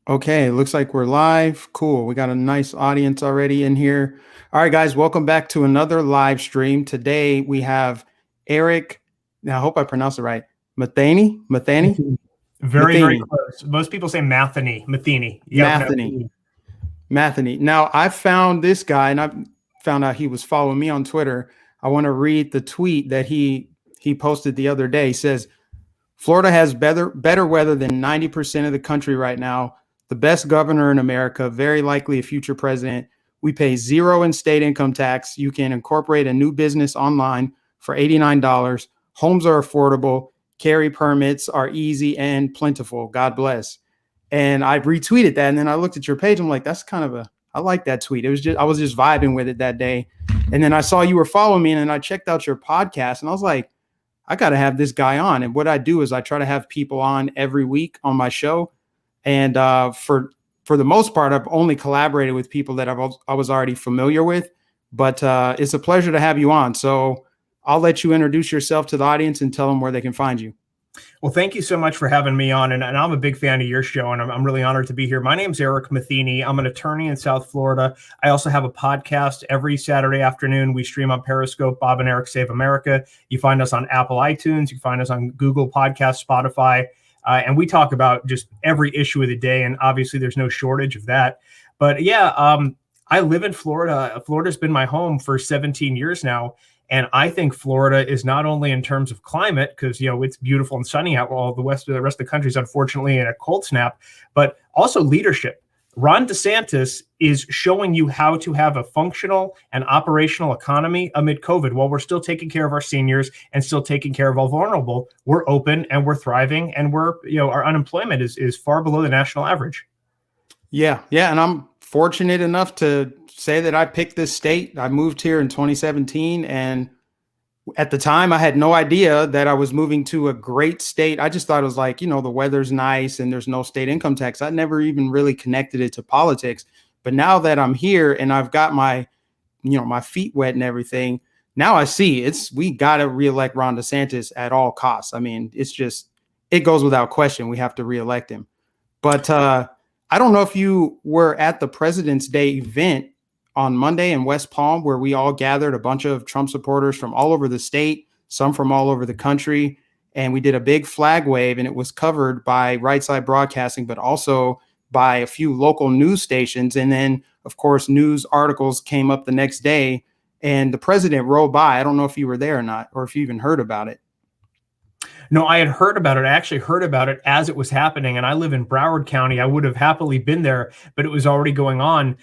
Okay, looks like we're live. Cool. We got a nice audience already in here. All right, guys, welcome back to another live stream. Today we have Eric. Now, I hope I pronounced it right. Matheny? Matheny? Very, very Matheny. close. Most people say Matheny. Matheny. Matheny. Matheny. Now, I found this guy and I found out he was following me on Twitter. I want to read the tweet that he posted the other day. He says, Florida has better weather than 90% of the country right now. The best governor in America, very likely a future president. We pay zero in state income tax. You can incorporate a new business online for $89. Homes are affordable. Carry permits are easy and plentiful. God bless. And I retweeted that. And then I looked at your page. I'm like, that's kind of I like that tweet. I was just vibing with it that day. And then I saw you were following me and then I checked out your podcast and I was like, I got to have this guy on. And what I do is I try to have people on every week on my show. And for the most part, I've only collaborated with people that I was already familiar with. But it's a pleasure to have you on. So I'll let you introduce yourself to the audience and tell them where they can find you. Well, thank you so much for having me on. And I'm a big fan of your show, and I'm really honored to be here. My name's Eric Matheny. I'm an attorney in South Florida. I also have a podcast every Saturday afternoon. We stream on Periscope, Bob and Eric Save America. You find us on Apple iTunes. You find us on Google Podcasts, Spotify. And we talk about just every issue of the day. And obviously, there's no shortage of that. But yeah, I live in Florida. Florida's been my home for 17 years now. And I think Florida is not only in terms of climate, because it's beautiful and sunny out, while the rest of the country is unfortunately in a cold snap, but also leadership. Ron DeSantis is showing you how to have a functional and operational economy amid COVID. While we're still taking care of our seniors and still taking care of all vulnerable, we're open and we're thriving, and our unemployment is far below the national average. Yeah, and I'm fortunate enough to say that I picked this state. I moved here in 2017, and at the time I had no idea that I was moving to a great state. I just thought it was like, the weather's nice and there's no state income tax. I never even really connected it to politics. But now that I'm here and I've got my, my feet wet and everything, now I see we got to reelect Ron DeSantis at all costs. I mean, it goes without question. We have to reelect him. But I don't know if you were at the President's Day event on Monday in West Palm, where we all gathered a bunch of Trump supporters from all over the state, some from all over the country. And we did a big flag wave, and it was covered by Right Side Broadcasting, but also by a few local news stations. And then, of course, news articles came up the next day, and the president rode by. I don't know if you were there or not, or if you even heard about it. No, I had heard about it. I actually heard about it as it was happening, and I live in Broward County. I would have happily been there, but it was already going on.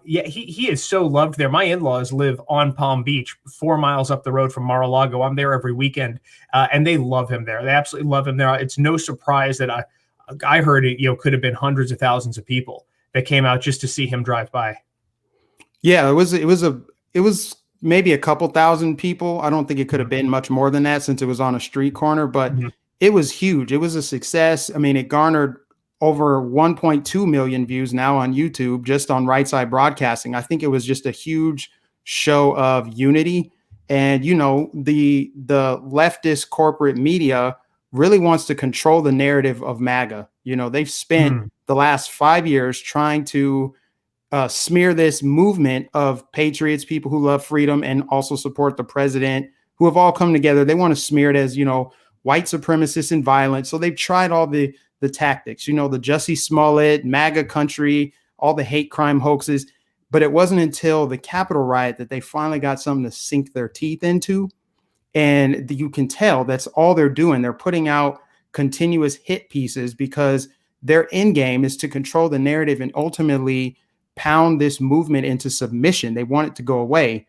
Yeah, he is so loved there. My in-laws live on Palm Beach, 4 miles up the road from Mar-a-Lago. I'm there every weekend, and they love him there. They absolutely love him there. It's no surprise that I heard it. Could have been hundreds of thousands of people that came out just to see him drive by. Yeah, it was maybe a couple thousand people. I don't think it could have been much more than that since it was on a street corner, but it was huge. It was a success. I mean, it garnered over 1.2 million views now on YouTube, just on Right Side Broadcasting. I think it was just a huge show of unity. And, the leftist corporate media really wants to control the narrative of MAGA. They've spent the last 5 years trying to smear this movement of patriots, people who love freedom and also support the president, who have all come together. They want to smear it as, white supremacists and violent. So they've tried all the tactics, the Jussie Smollett, MAGA country, all the hate crime hoaxes. But it wasn't until the Capitol riot that they finally got something to sink their teeth into. And you can tell that's all they're doing. They're putting out continuous hit pieces because their end game is to control the narrative and ultimately pound this movement into submission. They want it to go away.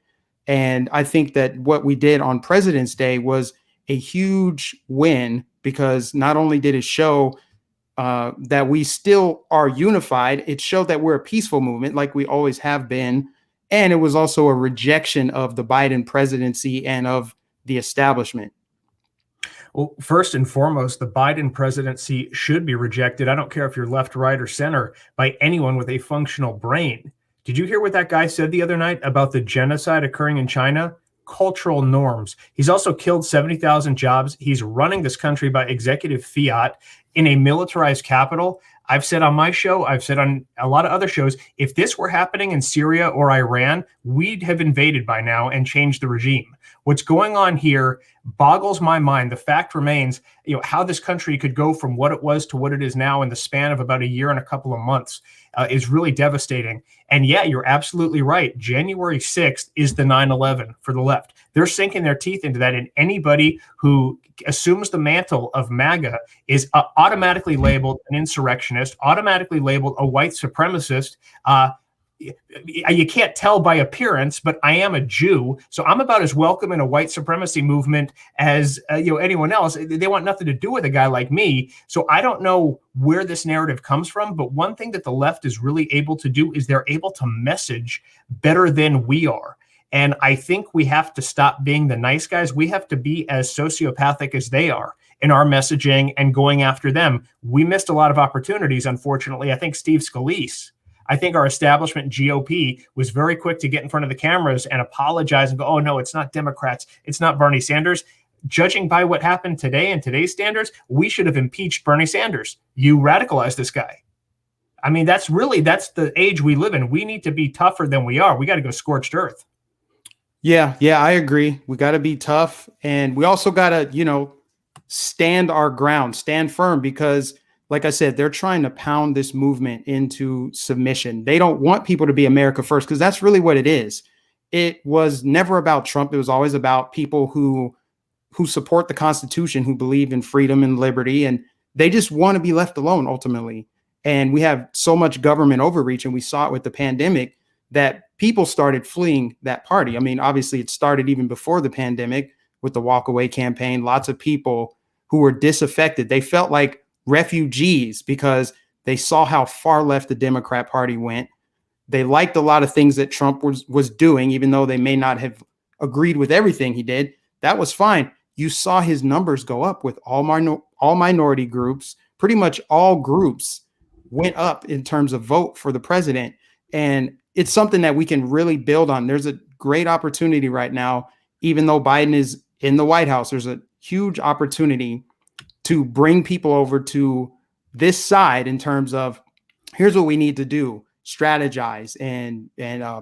And I think that what we did on President's Day was a huge win, because not only did it show that we still are unified, it showed that we're a peaceful movement like we always have been. And it was also a rejection of the Biden presidency and of the establishment. Well, first and foremost, the Biden presidency should be rejected. I don't care if you're left, right, or center, by anyone with a functional brain. Did you hear what that guy said the other night about the genocide occurring in China? Cultural norms. He's also killed 70,000 jobs. He's running this country by executive fiat in a militarized capital. I've said on my show, I've said on a lot of other shows, if this were happening in Syria or Iran, we'd have invaded by now and changed the regime. What's going on here boggles my mind. The fact remains, how this country could go from what it was to what it is now in the span of about a year and a couple of months is really devastating. And yeah, you're absolutely right. January 6th is the 9/11 for the left. They're sinking their teeth into that. And anybody who assumes the mantle of MAGA is automatically labeled an insurrectionist, automatically labeled a white supremacist. You can't tell by appearance, but I am a Jew, so I'm about as welcome in a white supremacy movement as anyone else. They want nothing to do with a guy like me. So I don't know where this narrative comes from, but one thing that the left is really able to do is they're able to message better than we are. And I think we have to stop being the nice guys. We have to be as sociopathic as they are in our messaging and going after them. We missed a lot of opportunities, unfortunately. I think Steve Scalise, I think our establishment GOP was very quick to get in front of the cameras and apologize and go, oh, no, it's not Democrats. It's not Bernie Sanders. Judging by what happened today and today's standards, we should have impeached Bernie Sanders. You radicalized this guy. I mean, that's the age we live in. We need to be tougher than we are. We got to go scorched earth. Yeah, I agree. We got to be tough. And we also got to, stand our ground, stand firm, because like I said, they're trying to pound this movement into submission. They don't want people to be America first, because that's really what it is. It was never about Trump. It was always about people who support the Constitution, who believe in freedom and liberty, and they just want to be left alone ultimately. And we have so much government overreach, and we saw it with the pandemic, that people started fleeing that party. I mean, obviously it started even before the pandemic with the walk away campaign. Lots of people who were disaffected, they felt like refugees because they saw how far left the Democrat Party went. They liked a lot of things that Trump was doing, even though they may not have agreed with everything he did. That was fine. You saw his numbers go up with all minority groups. Pretty much all groups went up in terms of vote for the president. And it's something that we can really build on. There's a great opportunity right now, even though Biden is in the White House, there's a huge opportunity to bring people over to this side in terms of, here's what we need to do: strategize and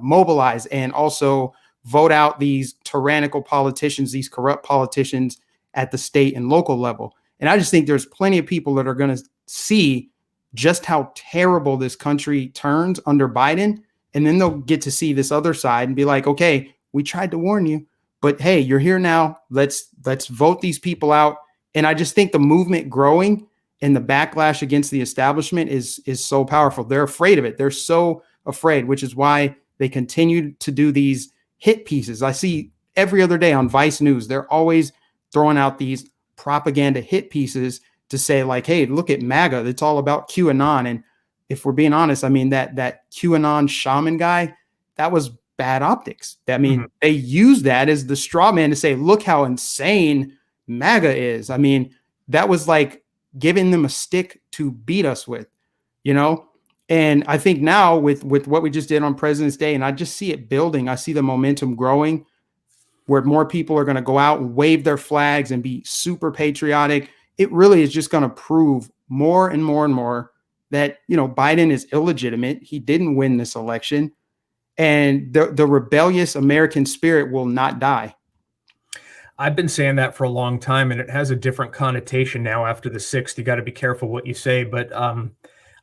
mobilize, and also vote out these tyrannical politicians, these corrupt politicians at the state and local level. And I just think there's plenty of people that are going to see just how terrible this country turns under Biden. And then they'll get to see this other side and be like, okay, we tried to warn you, but hey, you're here now. Let's vote these people out. And I just think the movement growing and the backlash against the establishment is so powerful. They're afraid of it. They're so afraid, which is why they continue to do these hit pieces. I see every other day on Vice News, they're always throwing out these propaganda hit pieces to say like, hey, look at MAGA. It's all about QAnon. And if we're being honest, I mean, that QAnon shaman guy, that was bad optics. I mean, they used that as the straw man to say, look how insane MAGA is. I mean, that was like giving them a stick to beat us with, And I think now with what we just did on President's Day, and I just see it building, I see the momentum growing where more people are going to go out and wave their flags and be super patriotic. It really is just going to prove more and more and more that, Biden is illegitimate. He didn't win this election. And the rebellious American spirit will not die. I've been saying that for a long time, and it has a different connotation now after the 6th. You got to be careful what you say. But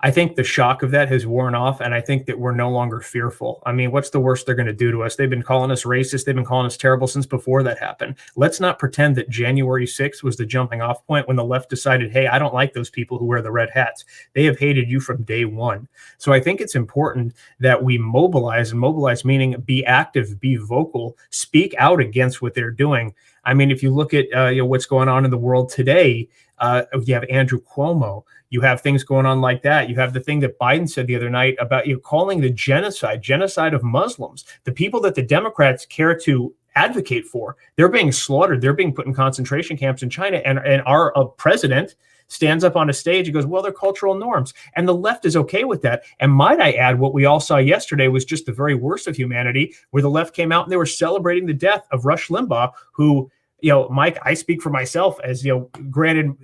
I think the shock of that has worn off, and I think that we're no longer fearful. I mean, what's the worst they're going to do to us? They've been calling us racist. They've been calling us terrible since before that happened. Let's not pretend that January 6th was the jumping off point when the left decided, hey, I don't like those people who wear the red hats. They have hated you from day one. So I think it's important that we mobilize, and mobilize meaning be active, be vocal, speak out against what they're doing. I mean, if you look at what's going on in the world today, you have Andrew Cuomo. You have things going on like that. You have the thing that Biden said the other night about calling the genocide of Muslims. The people that the Democrats care to advocate for, they're being slaughtered. They're being put in concentration camps in China. And our president stands up on a stage and goes, well, they're cultural norms. And the left is okay with that. And might I add, what we all saw yesterday was just the very worst of humanity, where the left came out and they were celebrating the death of Rush Limbaugh, who, Mike, I speak for myself as, granted,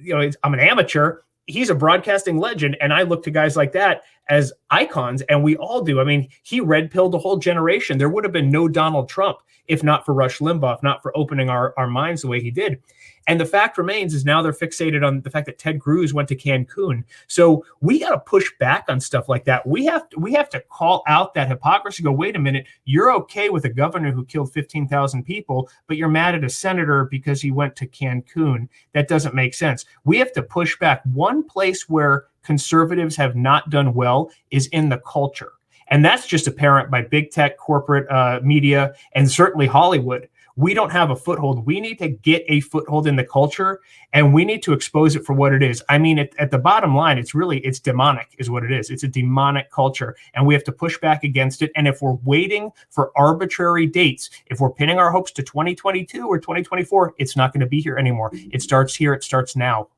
I'm an amateur. he's a broadcasting legend, and I look to guys like that as icons, and we all do. I mean, he red-pilled a whole generation. There would have been no Donald Trump if not for Rush Limbaugh, if not for opening our minds the way he did. And the fact remains is now they're fixated on the fact that Ted Cruz went to Cancun. So we got to push back on stuff like that. We have to call out that hypocrisy. Go, wait a minute, you're okay with a governor who killed 15,000 people, but you're mad at a senator because he went to Cancun. That doesn't make sense. We have to push back. One place where conservatives have not done well is in the culture. And that's just apparent by big tech, corporate media, and certainly Hollywood. We don't have a foothold. We need to get a foothold in the culture, and we need to expose it for what it is. I mean, at the bottom line, it's demonic is what it is. It's a demonic culture, and we have to push back against it. And if we're waiting for arbitrary dates, if we're pinning our hopes to 2022 or 2024, it's not going to be here anymore. It starts here. It starts now.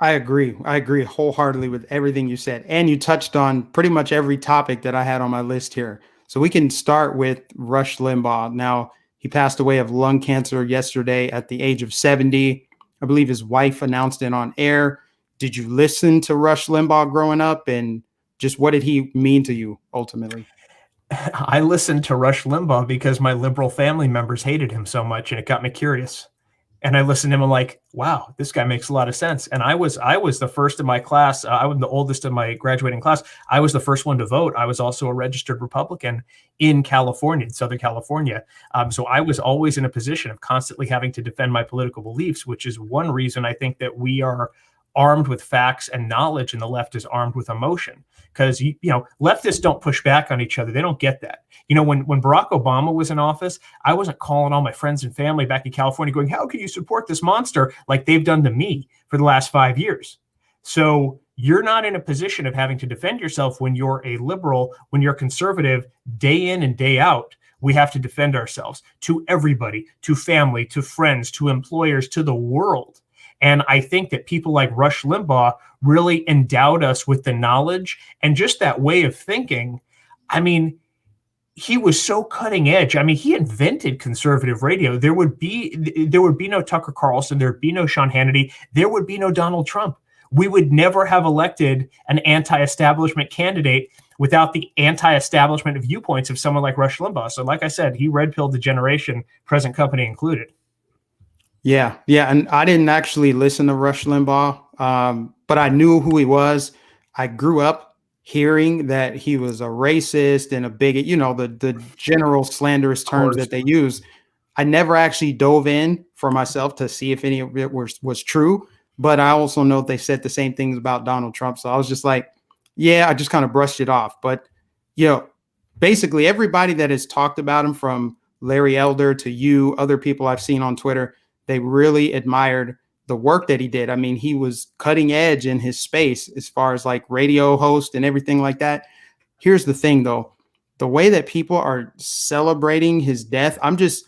I agree. I agree wholeheartedly with everything you said. And you touched on pretty much every topic that I had on my list here. So we can start with Rush Limbaugh. Now, he passed away of lung cancer yesterday at the age of 70. I believe his wife announced it on air. Did you listen to Rush Limbaugh growing up? And just what did he mean to you ultimately? I listened to Rush Limbaugh because my liberal family members hated him so much, and it got me curious. And I listened to him and like, wow, this guy makes a lot of sense. And I was the first in my class. I was the oldest in my graduating class. I was the first one to vote. I was also a registered Republican in California, in Southern California. So I was always in a position of constantly having to defend my political beliefs, which is one reason I think that we are armed with facts and knowledge and the left is armed with emotion. Because, leftists don't push back on each other. They don't get that. When Barack Obama was in office, I wasn't calling all my friends and family back in California going, how can you support this monster like they've done to me for the last 5 years? So you're not in a position of having to defend yourself when you're a liberal, when you're conservative, day in and day out. We have to defend ourselves to everybody, to family, to friends, to employers, to the world. And I think that people like Rush Limbaugh really endowed us with the knowledge and just that way of thinking. I mean, he was so cutting edge. I mean, he invented conservative radio. There would be no Tucker Carlson. There'd be no Sean Hannity. There would be no Donald Trump. We would never have elected an anti-establishment candidate without the anti-establishment viewpoints of someone like Rush Limbaugh. So like I said, he red-pilled the generation, present company included. Yeah. And I didn't actually listen to Rush Limbaugh, but I knew who he was. I grew up hearing that he was a racist and a bigot, the general slanderous terms that they use. I never actually dove in for myself to see if any of it was true, but I also know they said the same things about Donald Trump. So I was just like, yeah, I just kind of brushed it off. But, basically everybody that has talked about him, from Larry Elder to you, other people I've seen on Twitter, they really admired the work that he did. I mean, he was cutting edge in his space as far as like radio host and everything like that. Here's the thing, though. The way that people are celebrating his death, I'm just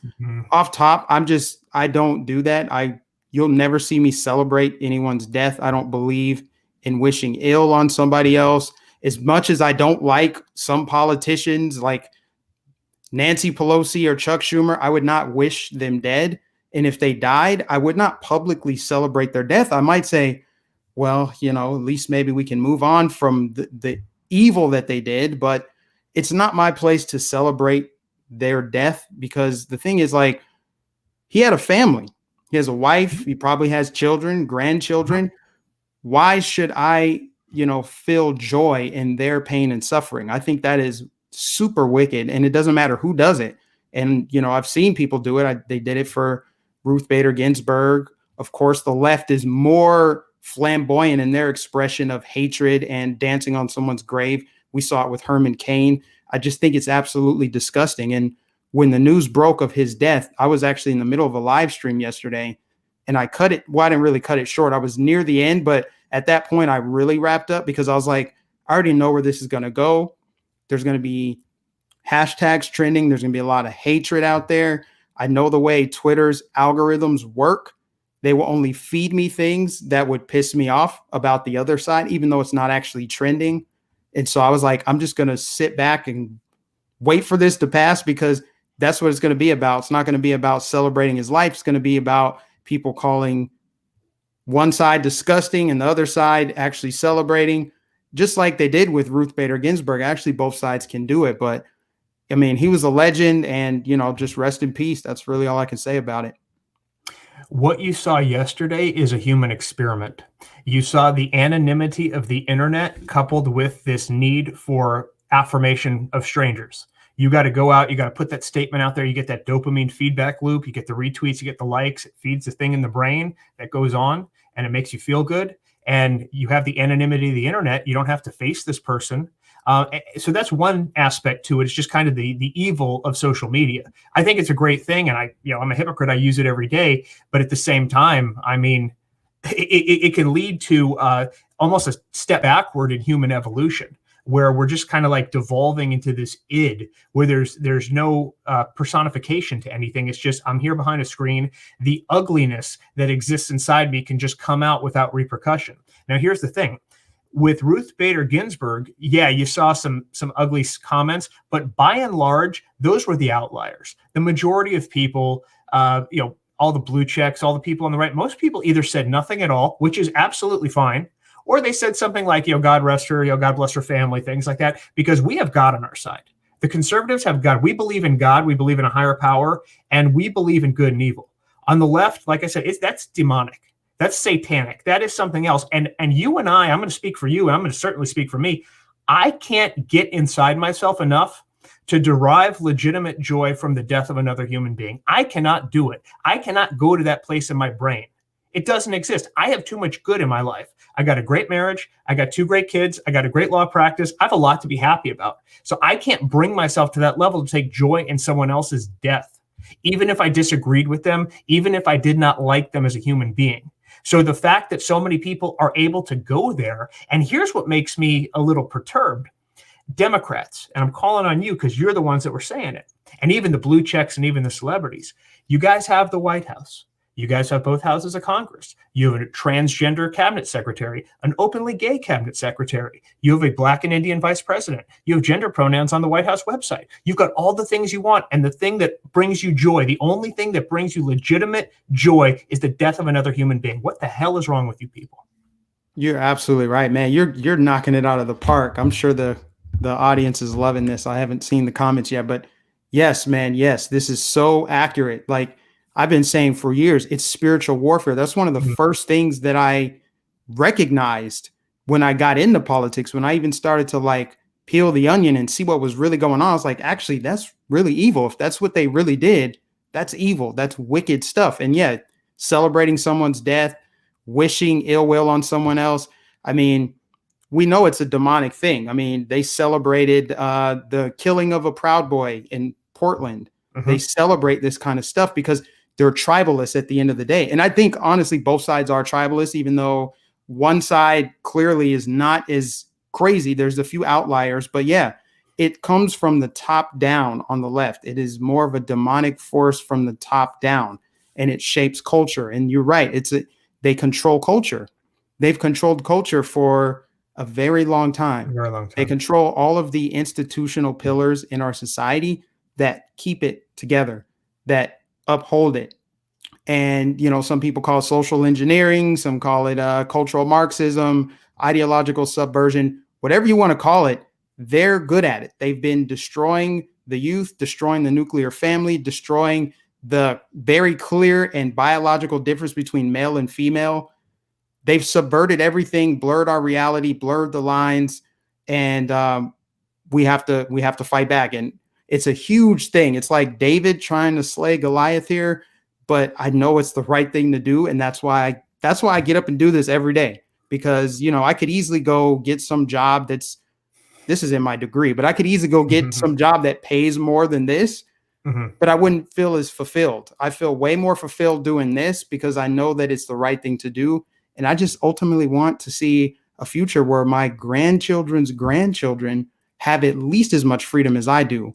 off top. I don't do that. You'll never see me celebrate anyone's death. I don't believe in wishing ill on somebody else. As much as I don't like some politicians like Nancy Pelosi or Chuck Schumer, I would not wish them dead. And if they died, I would not publicly celebrate their death. I might say, well, at least maybe we can move on from the evil that they did. But it's not my place to celebrate their death, because the thing is, like, he had a family. He has a wife. He probably has children, grandchildren. Why should I, feel joy in their pain and suffering? I think that is super wicked. And it doesn't matter who does it. And, I've seen people do it. They did it for Ruth Bader Ginsburg. Of course, the left is more flamboyant in their expression of hatred and dancing on someone's grave. We saw it with Herman Cain. I just think it's absolutely disgusting. And when the news broke of his death, I was actually in the middle of a live stream yesterday, and I cut it. Well, I didn't really cut it short. I was near the end, but at that point I really wrapped up, because I was like, I already know where this is going to go. There's going to be hashtags trending. There's going to be a lot of hatred out there. I know the way Twitter's algorithms work. They will only feed me things that would piss me off about the other side, even though it's not actually trending. And so I was like, I'm just going to sit back and wait for this to pass, because that's what it's going to be about. It's not going to be about celebrating his life. It's going to be about people calling one side disgusting and the other side actually celebrating, just like they did with Ruth Bader Ginsburg. Actually, both sides can do it. But I mean, he was a legend, and, just rest in peace. That's really all I can say about it. What you saw yesterday is a human experiment. You saw the anonymity of the internet coupled with this need for affirmation of strangers. You got to go out, you got to put that statement out there, you get that dopamine feedback loop, you get the retweets, you get the likes, it feeds the thing in the brain that goes on and it makes you feel good. And you have the anonymity of the internet. You don't have to face this person. So that's one aspect to it. It's just kind of the evil of social media. I think it's a great thing. And I'm a hypocrite. I use it every day. But at the same time, I mean, it can lead to almost a step backward in human evolution, where we're just kind of like devolving into this id, where there's no personification to anything. It's just, I'm here behind a screen. The ugliness that exists inside me can just come out without repercussion. Now, here's the thing. With Ruth Bader Ginsburg, yeah, you saw some ugly comments, but by and large, those were the outliers. The majority of people, all the blue checks, all the people on the right, most people either said nothing at all, which is absolutely fine, or they said something like, God rest her, God bless her family, things like that, because we have God on our side. The conservatives have God. We believe in God. We believe in a higher power, and we believe in good and evil. On the left, like I said, that's demonic. That's satanic. That is something else. And you and I'm going to speak for you, and I'm going to certainly speak for me. I can't get inside myself enough to derive legitimate joy from the death of another human being. I cannot do it. I cannot go to that place in my brain. It doesn't exist. I have too much good in my life. I got a great marriage. I got 2 great kids. I got a great law practice. I have a lot to be happy about. So I can't bring myself to that level to take joy in someone else's death, even if I disagreed with them, even if I did not like them as a human being. So the fact that so many people are able to go there, and here's what makes me a little perturbed. Democrats, and I'm calling on you because you're the ones that were saying it, and even the blue checks and even the celebrities, you guys have the White House. You guys have both houses of Congress. You have a transgender cabinet secretary, an openly gay cabinet secretary. You have a Black and Indian vice president. You have gender pronouns on the White House website. You've got all the things you want. And the thing that brings you joy, the only thing that brings you legitimate joy, is the death of another human being. What the hell is wrong with you people? You're absolutely right, man. You're knocking it out of the park. I'm sure the audience is loving this. I haven't seen the comments yet, but yes, man. Yes, this is so accurate. Like I've been saying for years, it's spiritual warfare. That's one of the first things that I recognized when I got into politics, when I even started to like peel the onion and see what was really going on. I was like, actually, that's really evil. If that's what they really did, that's evil. That's wicked stuff. And yeah, celebrating someone's death, wishing ill will on someone else. I mean, we know it's a demonic thing. I mean, they celebrated the killing of a Proud Boy in Portland. They celebrate this kind of stuff because they're tribalists at the end of the day. And I think, honestly, both sides are tribalists, even though one side clearly is not as crazy. There's a few outliers. But yeah, it comes from the top down on the left. It is more of a demonic force from the top down, and it shapes culture. And you're right. They control culture. They've controlled culture for a very long time. Very long time. They control all of the institutional pillars in our society that keep it together, that uphold it. And, some people call it social engineering. Some call it cultural Marxism, ideological subversion, whatever you want to call it. They're good at it. They've been destroying the youth, destroying the nuclear family, destroying the very clear and biological difference between male and female. They've subverted everything, blurred our reality, blurred the lines, and we have to fight back. And it's a huge thing. It's like David trying to slay Goliath here, but I know it's the right thing to do, and that's why I get up and do this every day, because I could easily go get some job this is in my degree, but I could easily go get some job that pays more than this. But I wouldn't feel as fulfilled. I feel way more fulfilled doing this because I know that it's the right thing to do. And I just ultimately want to see a future where my grandchildren's grandchildren have at least as much freedom as I do.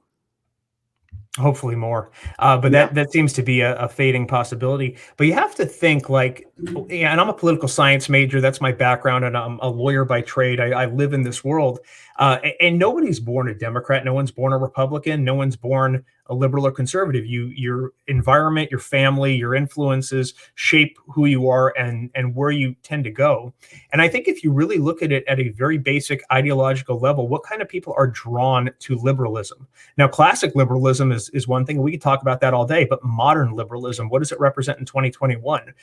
Hopefully more. But Yeah. that seems to be a fading possibility. But you have to think like, yeah, and I'm a political science major. That's my background, and I'm a lawyer by trade. I live in this world, and nobody's born a Democrat. No one's born a Republican. No one's born a liberal or conservative. Your environment, your family, your influences shape who you are and where you tend to go. And I think if you really look at it at a very basic ideological level, what kind of people are drawn to liberalism? Now, classic liberalism is one thing. We could talk about that all day, but modern liberalism, what does it represent in 2021?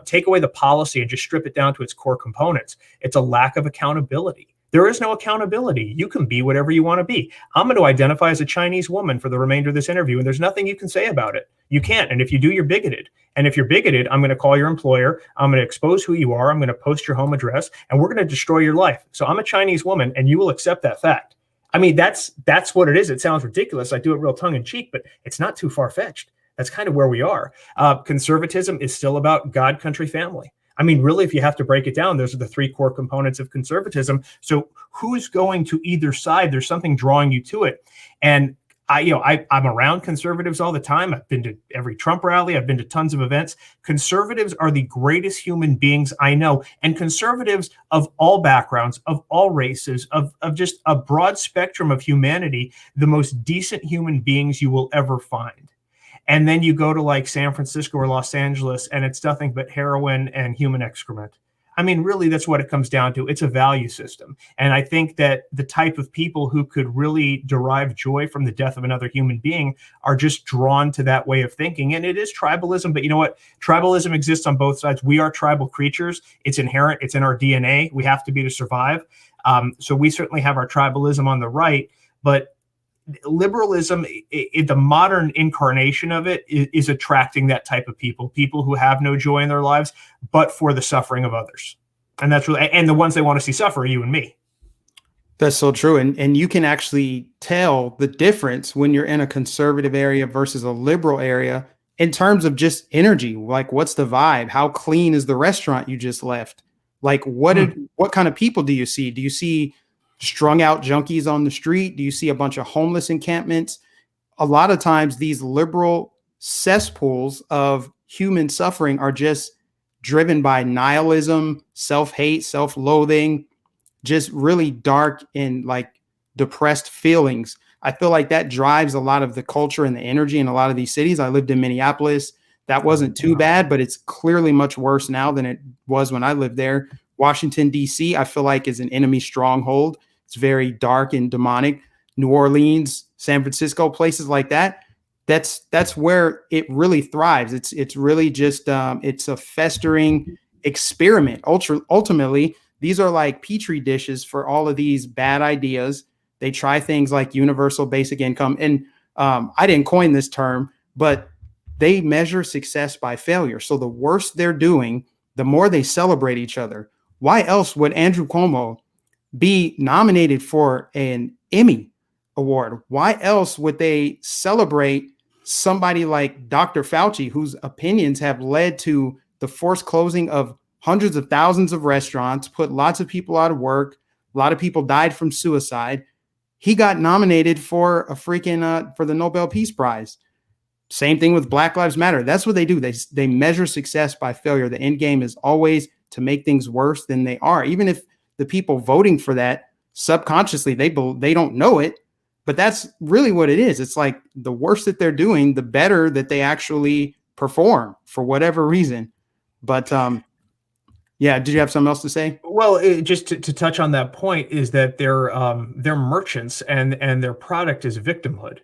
Take away the policy and just strip it down to its core components. It's a lack of accountability. There is no accountability. You can be whatever you want to be. I'm going to identify as a Chinese woman for the remainder of this interview, and there's nothing you can say about it. You can't. And if you do, you're bigoted. And if you're bigoted, I'm going to call your employer. I'm going to expose who you are. I'm going to post your home address, and we're going to destroy your life. So I'm a Chinese woman, and you will accept that fact. I mean, that's what it is. It sounds ridiculous. I do it real tongue in cheek, but it's not too far fetched. That's kind of where we are. Conservatism is still about God, country, family. I mean, really, if you have to break it down, those are the three core components of conservatism. So who's going to either side? There's something drawing you to it. And I'm around conservatives all the time. I've been to every Trump rally. I've been to tons of events. Conservatives are the greatest human beings I know. And conservatives of all backgrounds, of all races, of just a broad spectrum of humanity, the most decent human beings you will ever find. And then you go to like San Francisco or Los Angeles, and it's nothing but heroin and human excrement. I mean, really, that's what it comes down to. It's a value system. And I think that the type of people who could really derive joy from the death of another human being are just drawn to that way of thinking. And it is tribalism. But you know what? Tribalism exists on both sides. We are tribal creatures. It's inherent. It's in our DNA. We have to be to survive. So we certainly have our tribalism on the right. But liberalism, the modern incarnation of it, is attracting that type of people who have no joy in their lives, but for the suffering of others. And that's really, and the ones they want to see suffer are you and me. That's so true. And you can actually tell the difference when you're in a conservative area versus a liberal area in terms of just energy. Like, what's the vibe? How clean is the restaurant you just left? Like, what kind of people do you see? Do you see strung out junkies on the street? Do you see a bunch of homeless encampments? A lot of times these liberal cesspools of human suffering are just driven by nihilism, self-hate, self-loathing, just really dark and like depressed feelings. I feel like that drives a lot of the culture and the energy in a lot of these cities. I lived in Minneapolis. That wasn't too bad, but it's clearly much worse now than it was when I lived there. Washington, D.C., I feel like is an enemy stronghold. It's very dark and demonic. New Orleans, San Francisco, places like that. That's where it really thrives. It's really just it's a festering experiment. Ultimately, these are like petri dishes for all of these bad ideas. They try things like universal basic income, and I didn't coin this term, but they measure success by failure. So the worse they're doing, the more they celebrate each other. Why else would Andrew Cuomo be nominated for an Emmy award? Why else would they celebrate somebody like Dr. Fauci, whose opinions have led to the forced closing of hundreds of thousands of restaurants, put lots of people out of work, a lot of people died from suicide? He got nominated for a freaking for the Nobel Peace Prize. Same thing with Black Lives Matter. That's what they do. They measure success by failure. The end game is always to make things worse than they are, even if the people voting for that subconsciously, they don't know it, but that's really what it is. It's like the worse that they're doing, the better that they actually perform for whatever reason. But yeah, did you have something else to say? Well, just to touch on that point is that they're merchants, and their product is victimhood.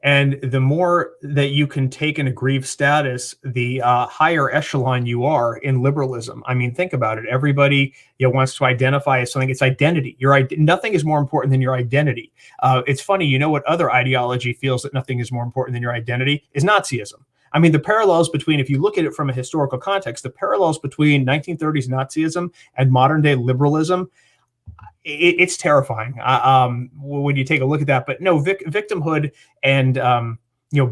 And the more that you can take an aggrieved status, the higher echelon you are in liberalism. I mean, think about it. Everybody wants to identify as something. It's identity. Nothing is more important than your identity. It's funny. You know what other ideology feels that nothing is more important than your identity is Nazism. I mean, the parallels between, if you look at it from a historical context, the parallels between 1930s Nazism and modern day liberalism, it's terrifying when you take a look at that. But no, victimhood and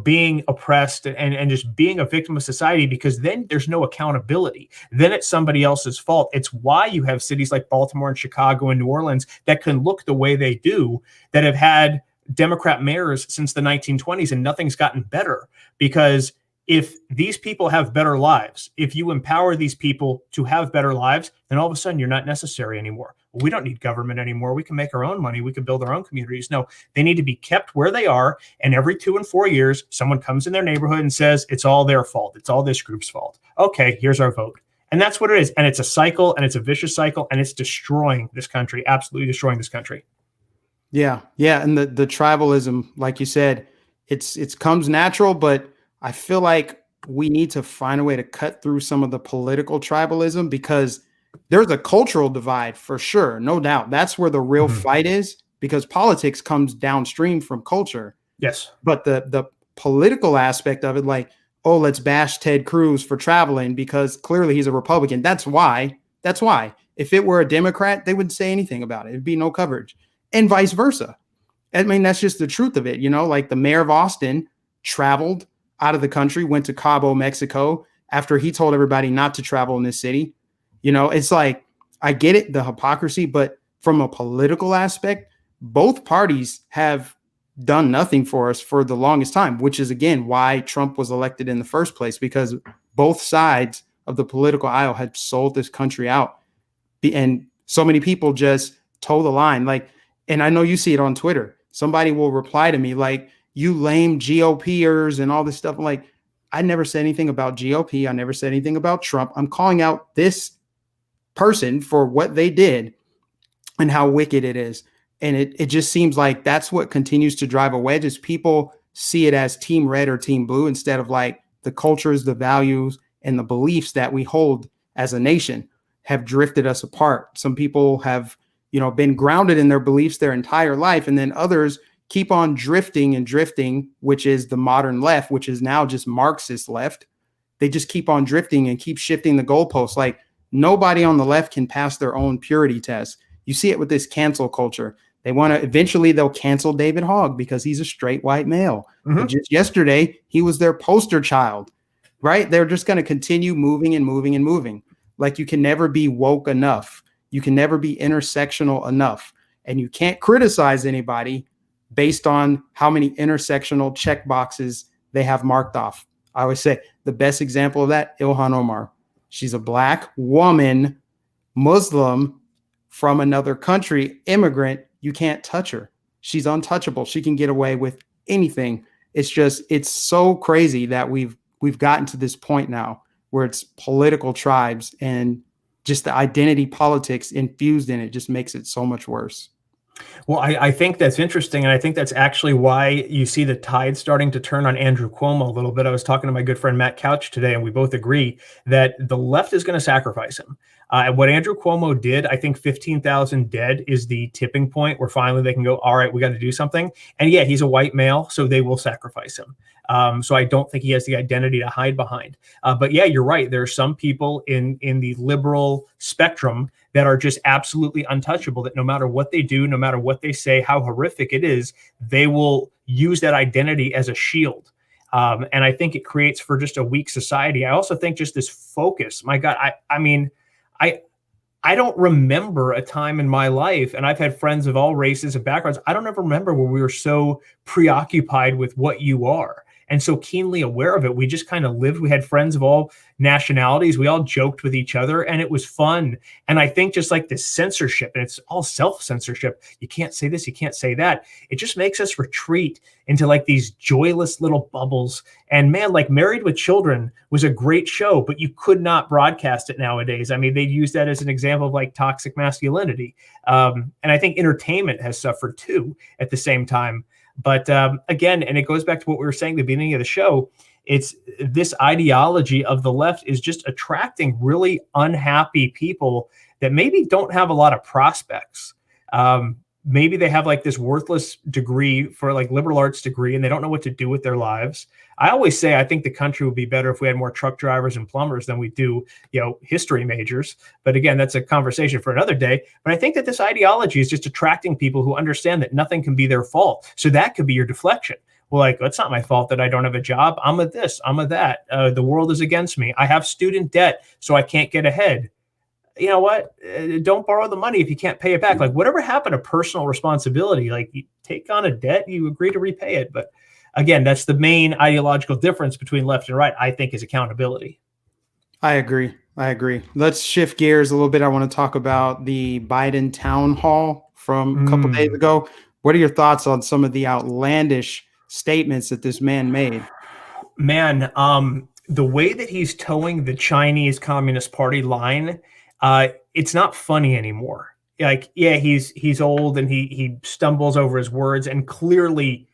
being oppressed and just being a victim of society, because then there's no accountability. Then it's somebody else's fault. It's why you have cities like Baltimore and Chicago and New Orleans that can look the way they do, that have had Democrat mayors since the 1920s, and nothing's gotten better, because if these people have better lives, if you empower these people to have better lives, then all of a sudden you're not necessary anymore. We don't need government anymore. We can make our own money. We can build our own communities. No, they need to be kept where they are. And every 2 and 4 years, someone comes in their neighborhood and says, it's all their fault. It's all this group's fault. Okay, here's our vote. And that's what it is. And it's a cycle, and it's a vicious cycle, and it's destroying this country, absolutely destroying this country. Yeah. Yeah. And the tribalism, like you said, it's comes natural, but I feel like we need to find a way to cut through some of the political tribalism, because there's a cultural divide for sure. No doubt. That's where the real fight is, because politics comes downstream from culture. Yes. But the political aspect of it, like, oh, let's bash Ted Cruz for traveling because clearly he's a Republican. That's why. If it were a Democrat, they wouldn't say anything about it. It'd be no coverage, and vice versa. I mean, that's just the truth of it. You know, like the mayor of Austin traveled out of the country, went to Cabo, Mexico, after he told everybody not to travel in this city. You know, it's like, I get it, the hypocrisy, but from a political aspect, both parties have done nothing for us for the longest time, which is, again, why Trump was elected in the first place, because both sides of the political aisle had sold this country out. And so many people just toe the line. Like, and I know you see it on Twitter. Somebody will reply to me like, you lame GOPers and all this stuff. I'm like, I never said anything about GOP. I never said anything about Trump. I'm calling out this person for what they did and how wicked it is. And it just seems like that's what continues to drive a wedge, is people see it as team red or team blue, instead of like the cultures, the values, and the beliefs that we hold as a nation have drifted us apart. Some people have, you know, been grounded in their beliefs their entire life, and then others keep on drifting and drifting, which is the modern left, which is now just Marxist left. They just keep on drifting and keep shifting the goalposts. Like, nobody on the left can pass their own purity test. You see it with this cancel culture. They want to, eventually they'll cancel David Hogg because he's a straight white male. But just yesterday, he was their poster child, right? They're just going to continue moving and moving and moving. Like, you can never be woke enough. You can never be intersectional enough. And you can't criticize anybody based on how many intersectional check boxes they have marked off. I always say the best example of that, Ilhan Omar. She's a Black woman, Muslim, from another country, immigrant. You can't touch her. She's untouchable. She can get away with anything. It's just, it's so crazy that we've gotten to this point now where it's political tribes, and just the identity politics infused in it just makes it so much worse. Well, I think that's interesting. And I think that's actually why you see the tide starting to turn on Andrew Cuomo a little bit. I was talking to my good friend Matt Couch today, and we both agree that the left is going to sacrifice him. What Andrew Cuomo did, I think 15,000 dead is the tipping point where finally they can go, all right, we got to do something. And yeah, he's a white male, so they will sacrifice him. So I don't think he has the identity to hide behind. But yeah, you're right. There are some people in the liberal spectrum that are just absolutely untouchable, that no matter what they do, no matter what they say, how horrific it is, they will use that identity as a shield. And I think it creates for just a weak society. I also think just this focus, my God, I mean, I don't remember a time in my life, and I've had friends of all races and backgrounds, I don't ever remember where we were so preoccupied with what you are and so keenly aware of it. We just kind of lived. We had friends of all nationalities. We all joked with each other, and it was fun. And I think just like this censorship, and it's all self-censorship. You can't say this, you can't say that. It just makes us retreat into like these joyless little bubbles. And man, like Married with Children was a great show, but you could not broadcast it nowadays. I mean, they use that as an example of like toxic masculinity. And I think entertainment has suffered too at the same time. But again, and it goes back to what we were saying at the beginning of the show, it's this ideology of the left is just attracting really unhappy people that maybe don't have a lot of prospects. Maybe they have like this worthless degree for like liberal arts degree, and they don't know what to do with their lives. I always say I think the country would be better if we had more truck drivers and plumbers than we do, history majors. But again, that's a conversation for another day. But I think that this ideology is just attracting people who understand that nothing can be their fault. So that could be your deflection. Well, like, it's not my fault that I don't have a job. I'm a this, I'm a that. The world is against me. I have student debt, so I can't get ahead. you know what? Don't borrow the money if you can't pay it back. Like, whatever happened to personal responsibility? Like, you take on a debt, you agree to repay it. But again, that's the main ideological difference between left and right, I think, is accountability. I agree. I agree. Let's shift gears a little bit. I want to talk about the Biden town hall from a couple days ago. What are your thoughts on some of the outlandish statements that this man made? Man, the way that he's towing the Chinese Communist Party line, it's not funny anymore. Like, yeah, he's old and he stumbles over his words, and clearly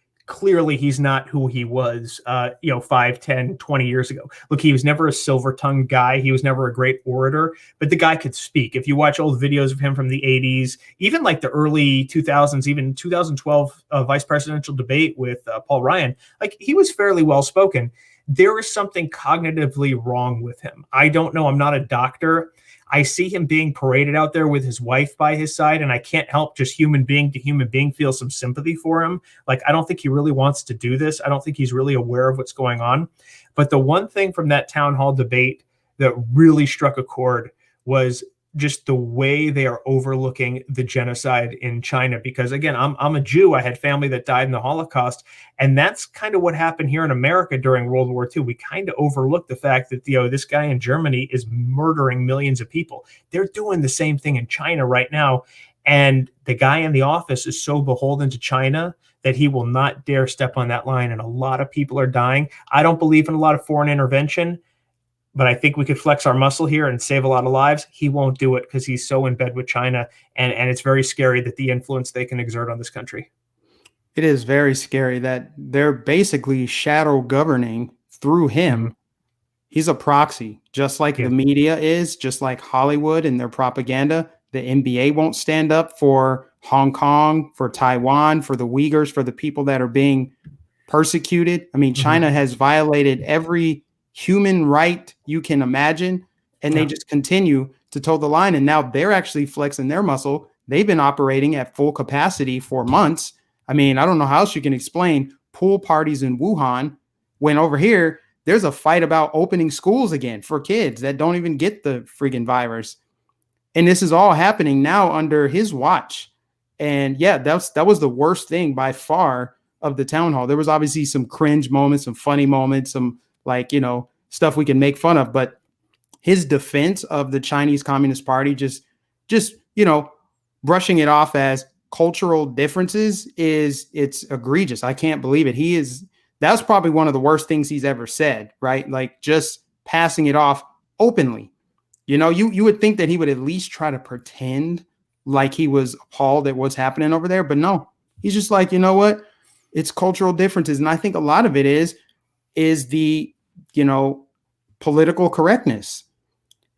he's not who he was 5, 10, 20 years ago. Look, he was never a silver-tongued guy. He was never a great orator, but the guy could speak. If you watch old videos of him from the 80s, even like the early 2000s, even 2012 vice presidential debate with Paul Ryan, like, he was fairly well-spoken. There is something cognitively wrong with him. I don't know. I'm not a doctor. I see him being paraded out there with his wife by his side, and I can't help, just human being to human being, feel some sympathy for him. Like, I don't think he really wants to do this. I don't think he's really aware of what's going on. But the one thing from that town hall debate that really struck a chord was just the way they are overlooking the genocide in China. Because again, I'm a Jew. I had family that died in the Holocaust. And that's kind of what happened here in America during World War II. We kind of overlooked the fact that, this guy in Germany is murdering millions of people. They're doing the same thing in China right now. And the guy in the office is so beholden to China that he will not dare step on that line. And a lot of people are dying. I don't believe in a lot of foreign intervention, but I think we could flex our muscle here and save a lot of lives. He won't do it because he's so in bed with China. And it's very scary that the influence they can exert on this country. It is very scary that they're basically shadow governing through him. Mm-hmm. He's a proxy, just like the media is, just like Hollywood and their propaganda. The NBA won't stand up for Hong Kong, for Taiwan, for the Uyghurs, for the people that are being persecuted. I mean, China has violated every human right you can imagine, and they just continue to toe the line. And now they're actually flexing their muscle. They've been operating at full capacity for months. I mean, I don't know how else you can explain pool parties in Wuhan when over here there's a fight about opening schools again for kids that don't even get the friggin' virus. And this is all happening now under his watch. And yeah, that was the worst thing by far of the town hall. There was obviously some cringe moments, some funny moments, some stuff we can make fun of, but his defense of the Chinese Communist Party, just brushing it off as cultural differences, it's egregious. I can't believe it. That's probably one of the worst things he's ever said, right? Like, just passing it off openly. You would think that he would at least try to pretend like he was appalled at what's happening over there, but no, he's just like, you know what? It's cultural differences. And I think a lot of it is the political correctness.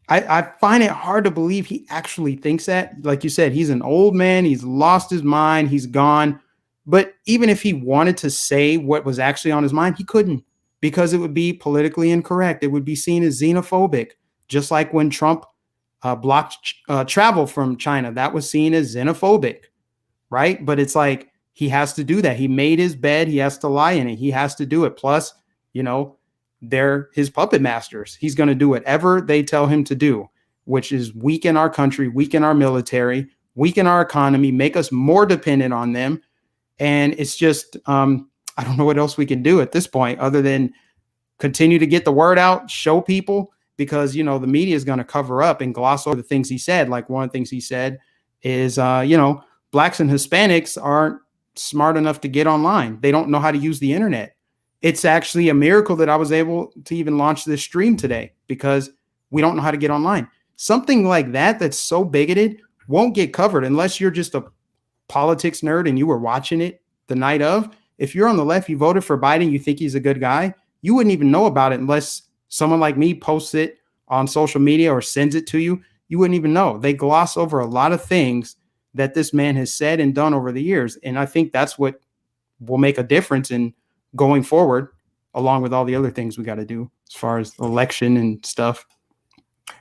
I find it hard to believe he actually thinks that. Like you said, he's an old man. He's lost his mind. He's gone. But even if he wanted to say what was actually on his mind, he couldn't, because it would be politically incorrect. It would be seen as xenophobic, just like when Trump blocked travel from China. That was seen as xenophobic, right? But it's like, he has to do that. He made his bed. He has to lie in it. He has to do it. Plus, they're his puppet masters. He's going to do whatever they tell him to do, which is weaken our country, weaken our military, weaken our economy, make us more dependent on them. And it's just, I don't know what else we can do at this point other than continue to get the word out, show people, because, the media is going to cover up and gloss over the things he said. Like, one of the things he said is, blacks and Hispanics aren't smart enough to get online. They don't know how to use the internet. It's actually a miracle that I was able to even launch this stream today, because we don't know how to get online. Something like that, that's so bigoted, won't get covered unless you're just a politics nerd and you were watching it the night of. If you're on the left, you voted for Biden, you think he's a good guy, you wouldn't even know about it unless someone like me posts it on social media or sends it to you. You wouldn't even know. They gloss over a lot of things that this man has said and done over the years. And I think that's what will make a difference in going forward, along with all the other things we got to do as far as election and stuff.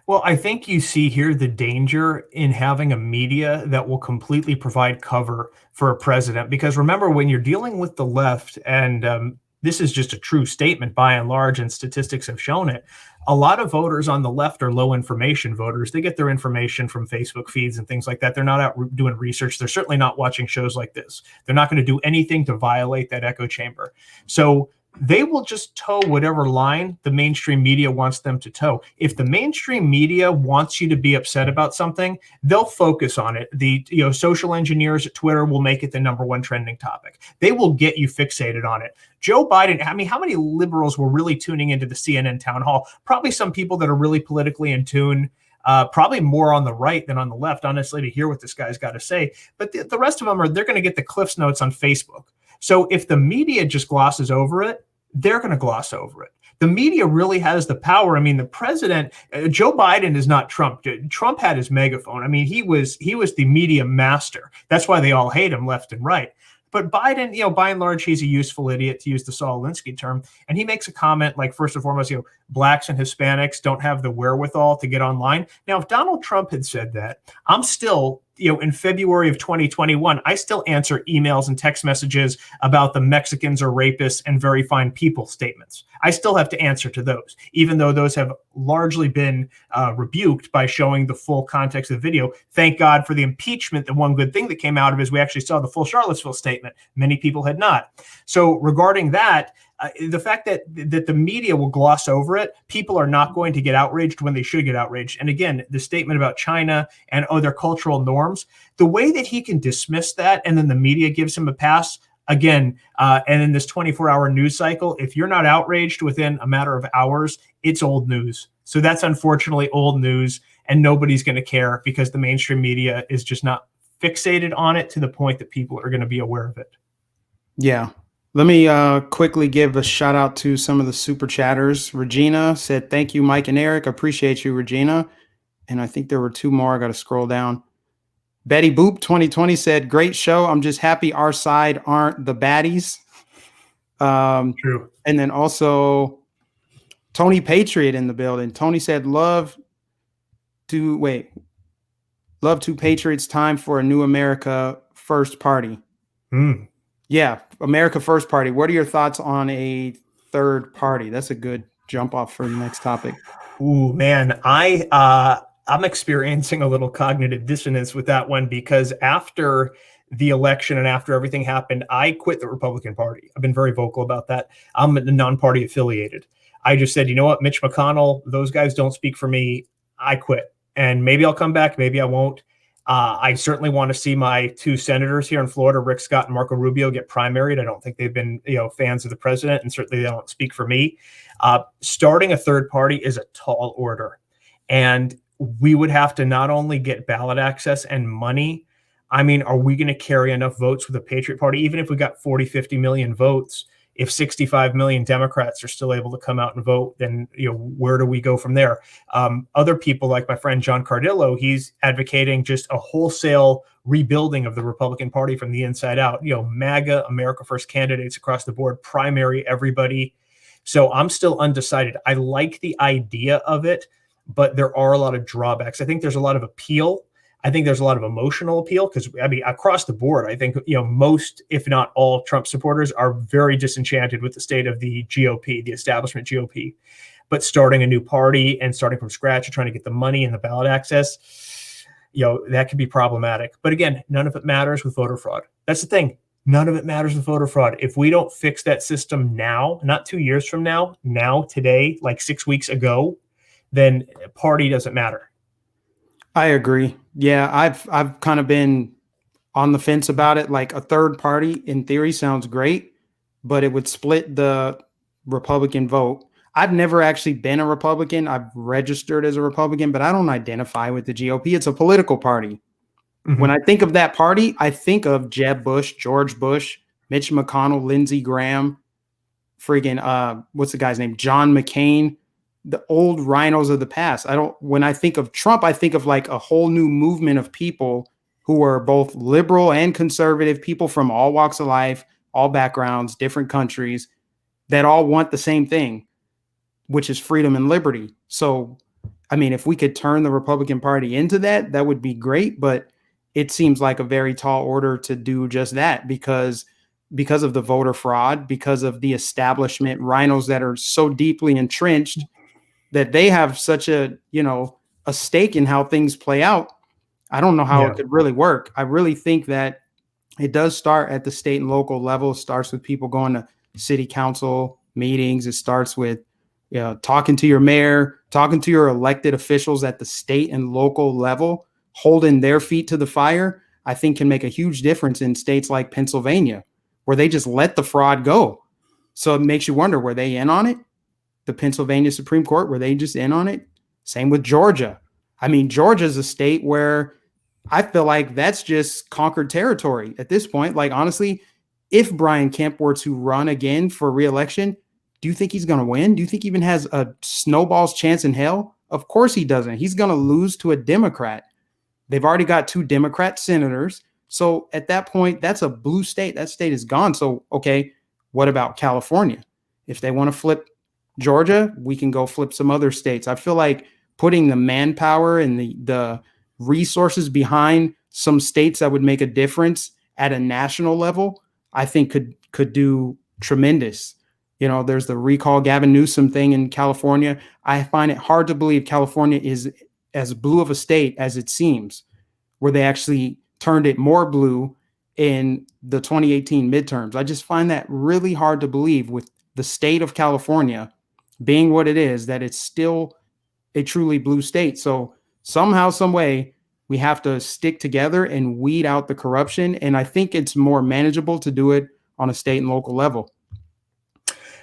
Well, I think you see here the danger in having a media that will completely provide cover for a president. Because remember, when you're dealing with the left, and this is just a true statement by and large, and statistics have shown it. A lot of voters on the left are low information voters. They get their information from Facebook feeds and things like that. They're not out doing research. They're certainly not watching shows like this. They're not going to do anything to violate that echo chamber. So they will just toe whatever line the mainstream media wants them to toe. If the mainstream media wants you to be upset about something, they'll focus on it. The social engineers at Twitter will make it the #1 trending topic. They will get you fixated on it. Joe Biden, I mean, how many liberals were really tuning into the CNN town hall? Probably some people that are really politically in tune, probably more on the right than on the left, honestly, to hear what this guy's got to say. But the rest of them they're going to get the Cliffs Notes on Facebook. So if the media just glosses over it, they're going to gloss over it. The media really has the power. I mean, the president, Joe Biden is not Trump. Trump had his megaphone. I mean, he was the media master. That's why they all hate him left and right. But Biden, by and large, he's a useful idiot, to use the Saul Alinsky term. And he makes a comment like, first and foremost, blacks and Hispanics don't have the wherewithal to get online. Now, if Donald Trump had said that, I'm still, in February of 2021, I still answer emails and text messages about the Mexicans are rapists and very fine people statements. I still have to answer to those, even though those have largely been rebuked by showing the full context of the video. Thank God for the impeachment. The one good thing that came out of it is we actually saw the full Charlottesville statement. Many people had not. So regarding that, the fact that the media will gloss over it, people are not going to get outraged when they should get outraged. And again, the statement about China and their cultural norms, the way that he can dismiss that and then the media gives him a pass, again, and in this 24-hour news cycle, if you're not outraged within a matter of hours, it's old news. So that's unfortunately old news, and nobody's going to care because the mainstream media is just not fixated on it to the point that people are going to be aware of it. Yeah. Let me quickly give a shout out to some of the super chatters. Regina said, "Thank you, Mike and Eric. Appreciate you, Regina." And I think there were two more. I got to scroll down. Betty Boop 2020 said, "Great show. I'm just happy our side aren't the baddies." True. And then also Tony Patriot in the building. Tony said, love to Patriots, time for a new America First Party. Yeah, America First Party. What are your thoughts on a third party? That's a good jump off for the next topic. Ooh, man, I'm experiencing a little cognitive dissonance with that one because after the election and after everything happened, I quit the Republican Party. I've been very vocal about that. I'm non-party affiliated. I just said, you know what, Mitch McConnell, those guys don't speak for me. I quit. And maybe I'll come back. Maybe I won't. I certainly want to see my two senators here in Florida, Rick Scott and Marco Rubio, get primaried. I don't think they've been, fans of the president, and certainly they don't speak for me. Starting a third party is a tall order, and we would have to not only get ballot access and money. I mean, are we going to carry enough votes with the Patriot Party? Even if we got 40, 50 million votes, if 65 million Democrats are still able to come out and vote, then, where do we go from there? Other people like my friend John Cardillo, he's advocating just a wholesale rebuilding of the Republican Party from the inside out, MAGA, America First candidates across the board, primary everybody. So I'm still undecided. I like the idea of it, but there are a lot of drawbacks. I think there's a lot of appeal. I think there's a lot of emotional appeal because, I mean, across the board, I think, most, if not all, Trump supporters are very disenchanted with the state of the GOP, the establishment GOP. But starting a new party and starting from scratch and trying to get the money and the ballot access, that could be problematic. But again, none of it matters with voter fraud. That's the thing. None of it matters with voter fraud. If we don't fix that system now, not 2 years from now, today, like 6 weeks ago, then party doesn't matter. I agree. Yeah, I've kind of been on the fence about it. Like a third party in theory sounds great, but it would split the Republican vote. I've never actually been a Republican. I've registered as a Republican, but I don't identify with the GOP. It's a political party. Mm-hmm. When I think of that party, I think of Jeb Bush, George Bush, Mitch McConnell, Lindsey Graham, what's the guy's name? John McCain. The old rhinos of the past. When I think of Trump, I think of like a whole new movement of people who are both liberal and conservative, people from all walks of life, all backgrounds, different countries, that all want the same thing, which is freedom and liberty. So, I mean, if we could turn the Republican Party into that, that would be great. But it seems like a very tall order to do just that, because because of the voter fraud, because of the establishment rhinos that are so deeply entrenched that they have such a, a stake in how things play out. I don't know how it could really work. I really think that it does start at the state and local level. It starts with people going to city council meetings. It starts with talking to your mayor, talking to your elected officials at the state and local level, holding their feet to the fire. I think can make a huge difference in states like Pennsylvania, where they just let the fraud go. So it makes you wonder, were they in on it? The Pennsylvania Supreme Court, were they just in on it? Same with Georgia. I mean, Georgia's a state where I feel like that's just conquered territory at this point. Like, honestly, if Brian Kemp were to run again for re-election, do you think he's going to win? Do you think he even has a snowball's chance in hell? Of course he doesn't. He's going to lose to a Democrat. They've already got 2 Democrat senators. So at that point, that's a blue state. That state is gone. So, okay, what about California? If they want to flip Georgia, we can go flip some other states. I feel like putting the manpower and the resources behind some states that would make a difference at a national level, I think could do tremendous. There's the recall Gavin Newsom thing in California. I find it hard to believe California is as blue of a state as it seems, where they actually turned it more blue in the 2018 midterms. I just find that really hard to believe, with the state of California being what it is, that it's still a truly blue state. So somehow, some way, we have to stick together and weed out the corruption. And I think it's more manageable to do it on a state and local level.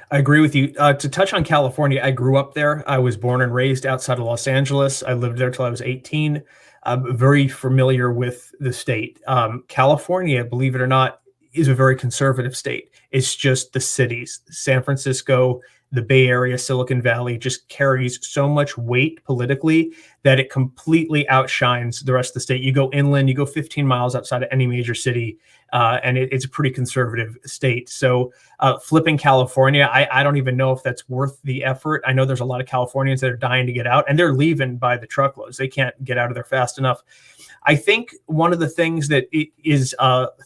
I agree with you. To touch on California, I grew up there. I was born and raised outside of Los Angeles. I lived there till I was 18. I'm very familiar with the state. California, believe it or not, is a very conservative state. It's just the cities. San Francisco, the Bay Area, Silicon Valley just carries so much weight politically that it completely outshines the rest of the state. You go inland, you go 15 miles outside of any major city, and it's a pretty conservative state. So flipping California, I don't even know if that's worth the effort. I know there's a lot of Californians that are dying to get out, and they're leaving by the truckloads. They can't get out of there fast enough. I think one of the things that is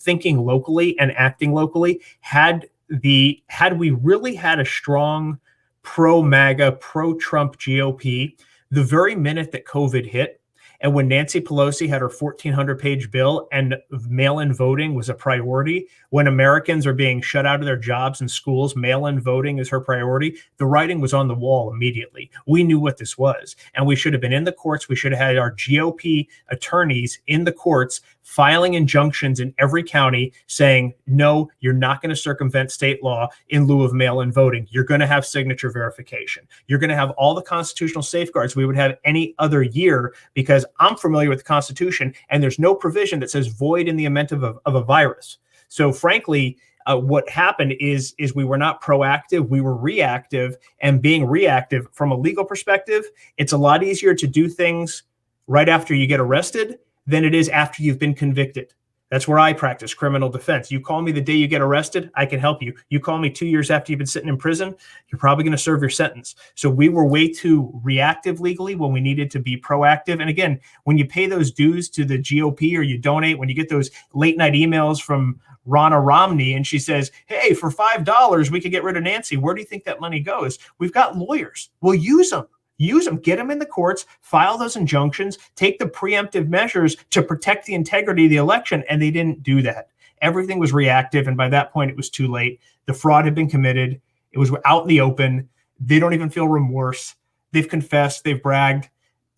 thinking locally and acting locally, had we really had a strong pro-MAGA, pro-Trump GOP, the very minute that COVID hit, and when Nancy Pelosi had her 1,400-page bill and mail-in voting was a priority, when Americans are being shut out of their jobs and schools, mail-in voting is her priority, the writing was on the wall immediately. We knew what this was, and we should have been in the courts. We should have had our GOP attorneys in the courts filing injunctions in every county saying, no, you're not going to circumvent state law in lieu of mail-in voting. You're going to have signature verification. You're going to have all the constitutional safeguards we would have any other year, because I'm familiar with the Constitution, and there's no provision that says void in the event of a virus. So frankly, what happened is we were not proactive, we were reactive. And being reactive from a legal perspective, it's a lot easier to do things right after you get arrested than it is after you've been convicted. That's where I practice criminal defense. You call me the day you get arrested, I can help you. You call me 2 years after you've been sitting in prison, you're probably going to serve your sentence. So we were way too reactive legally when we needed to be proactive. And again, when you pay those dues to the GOP or you donate, when you get those late night emails from Ronna Romney and she says, hey, for $5, we could get rid of Nancy. Where do you think that money goes? We've got lawyers. We'll use them. Use them, get them in the courts, file those injunctions, take the preemptive measures to protect the integrity of the election. And they didn't do that. Everything was reactive. And by that point, it was too late. The fraud had been committed. It was out in the open. They don't even feel remorse. They've confessed. They've bragged.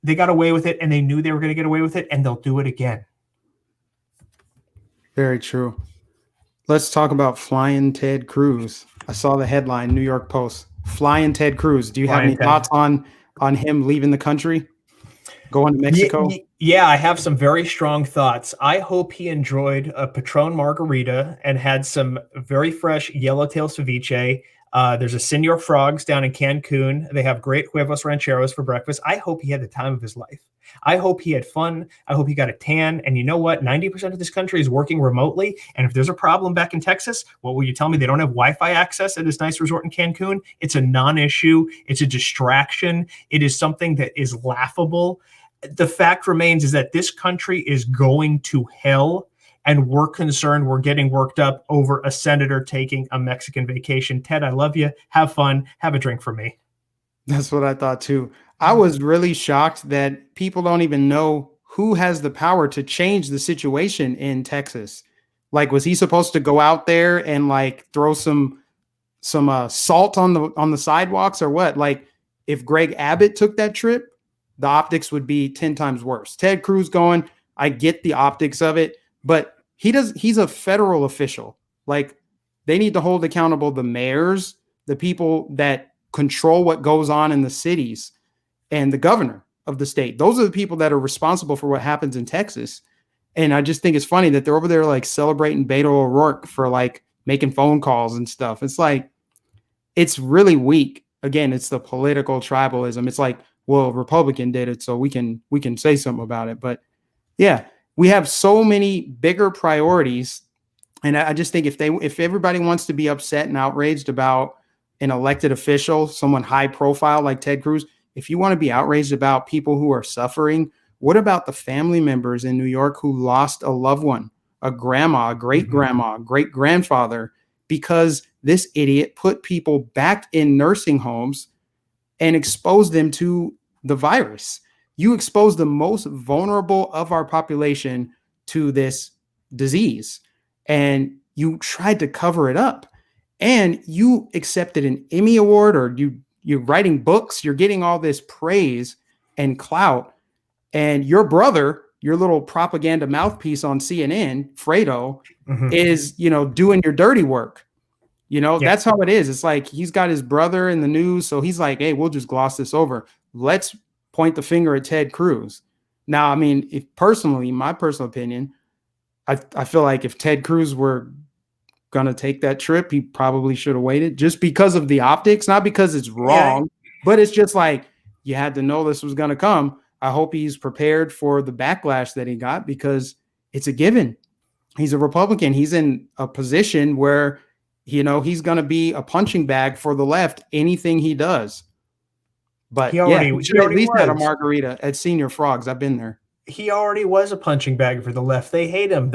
They got away with it, and they knew they were going to get away with it, and they'll do it again. Very true. Let's talk about Flying Ted Cruz. I saw the headline, New York Post. Flying Ted Cruz. Do you have any thoughts on him leaving the country, going to Mexico? Yeah, I have some very strong thoughts. I hope he enjoyed a Patron margarita and had some very fresh yellowtail ceviche. There's a Senor Frogs down in Cancun. They have great huevos rancheros for breakfast. I hope he had the time of his life. I hope he had fun. I hope he got a tan. And you know what? 90% of this country is working remotely. And if there's a problem back in Texas, what will you tell me? They don't have Wi-Fi access at this nice resort in Cancun? It's a non-issue. It's a distraction. It is something that is laughable. The fact remains is that this country is going to hell. and we're concerned, we're getting worked up over a senator taking a Mexican vacation. Ted, I love you. Have fun. Have a drink for me. That's what I thought too. I was really shocked that people don't even know who has the power to change the situation in Texas. Like, was he supposed to go out there and like throw some salt on the sidewalks or what? Like, if Greg Abbott took that trip, the optics would be 10 times worse. Ted Cruz going, I get the optics of it, but he's a federal official. Like, they need to hold accountable the mayors, the people that control what goes on in the cities, and the governor of the state. Those are the people that are responsible for what happens in Texas. And I just think it's funny that they're over there like celebrating Beto O'Rourke for like making phone calls and stuff. It's like, it's really weak. Again, it's the political tribalism. It's like, well, a Republican did it, so we can say something about it. But yeah, we have so many bigger priorities. And I just think if everybody wants to be upset and outraged about an elected official, someone high profile like Ted Cruz, if you want to be outraged about people who are suffering, what about the family members in New York who lost a loved one, a grandma, a great grandma, great grandfather, because this idiot put people back in nursing homes and exposed them to the virus? You expose the most vulnerable of our population to this disease, and you tried to cover it up, and you accepted an Emmy Award, or you're writing books, you're getting all this praise and clout, and your brother, your little propaganda mouthpiece on CNN, Fredo, is, doing your dirty work. That's how it is. It's like he's got his brother in the news, so he's like, hey, we'll just gloss this over. Let's point the finger at Ted Cruz. Now, I mean, my personal opinion, I feel like if Ted Cruz were going to take that trip, he probably should have waited, just because of the optics, not because it's wrong, but it's just like, you had to know this was going to come. I hope he's prepared for the backlash that he got, because it's a given. He's a Republican. He's in a position where, he's going to be a punching bag for the left, anything he does. But he should at least had a margarita at Senior Frogs. I've been there. He already was a punching bag for the left. They hate him.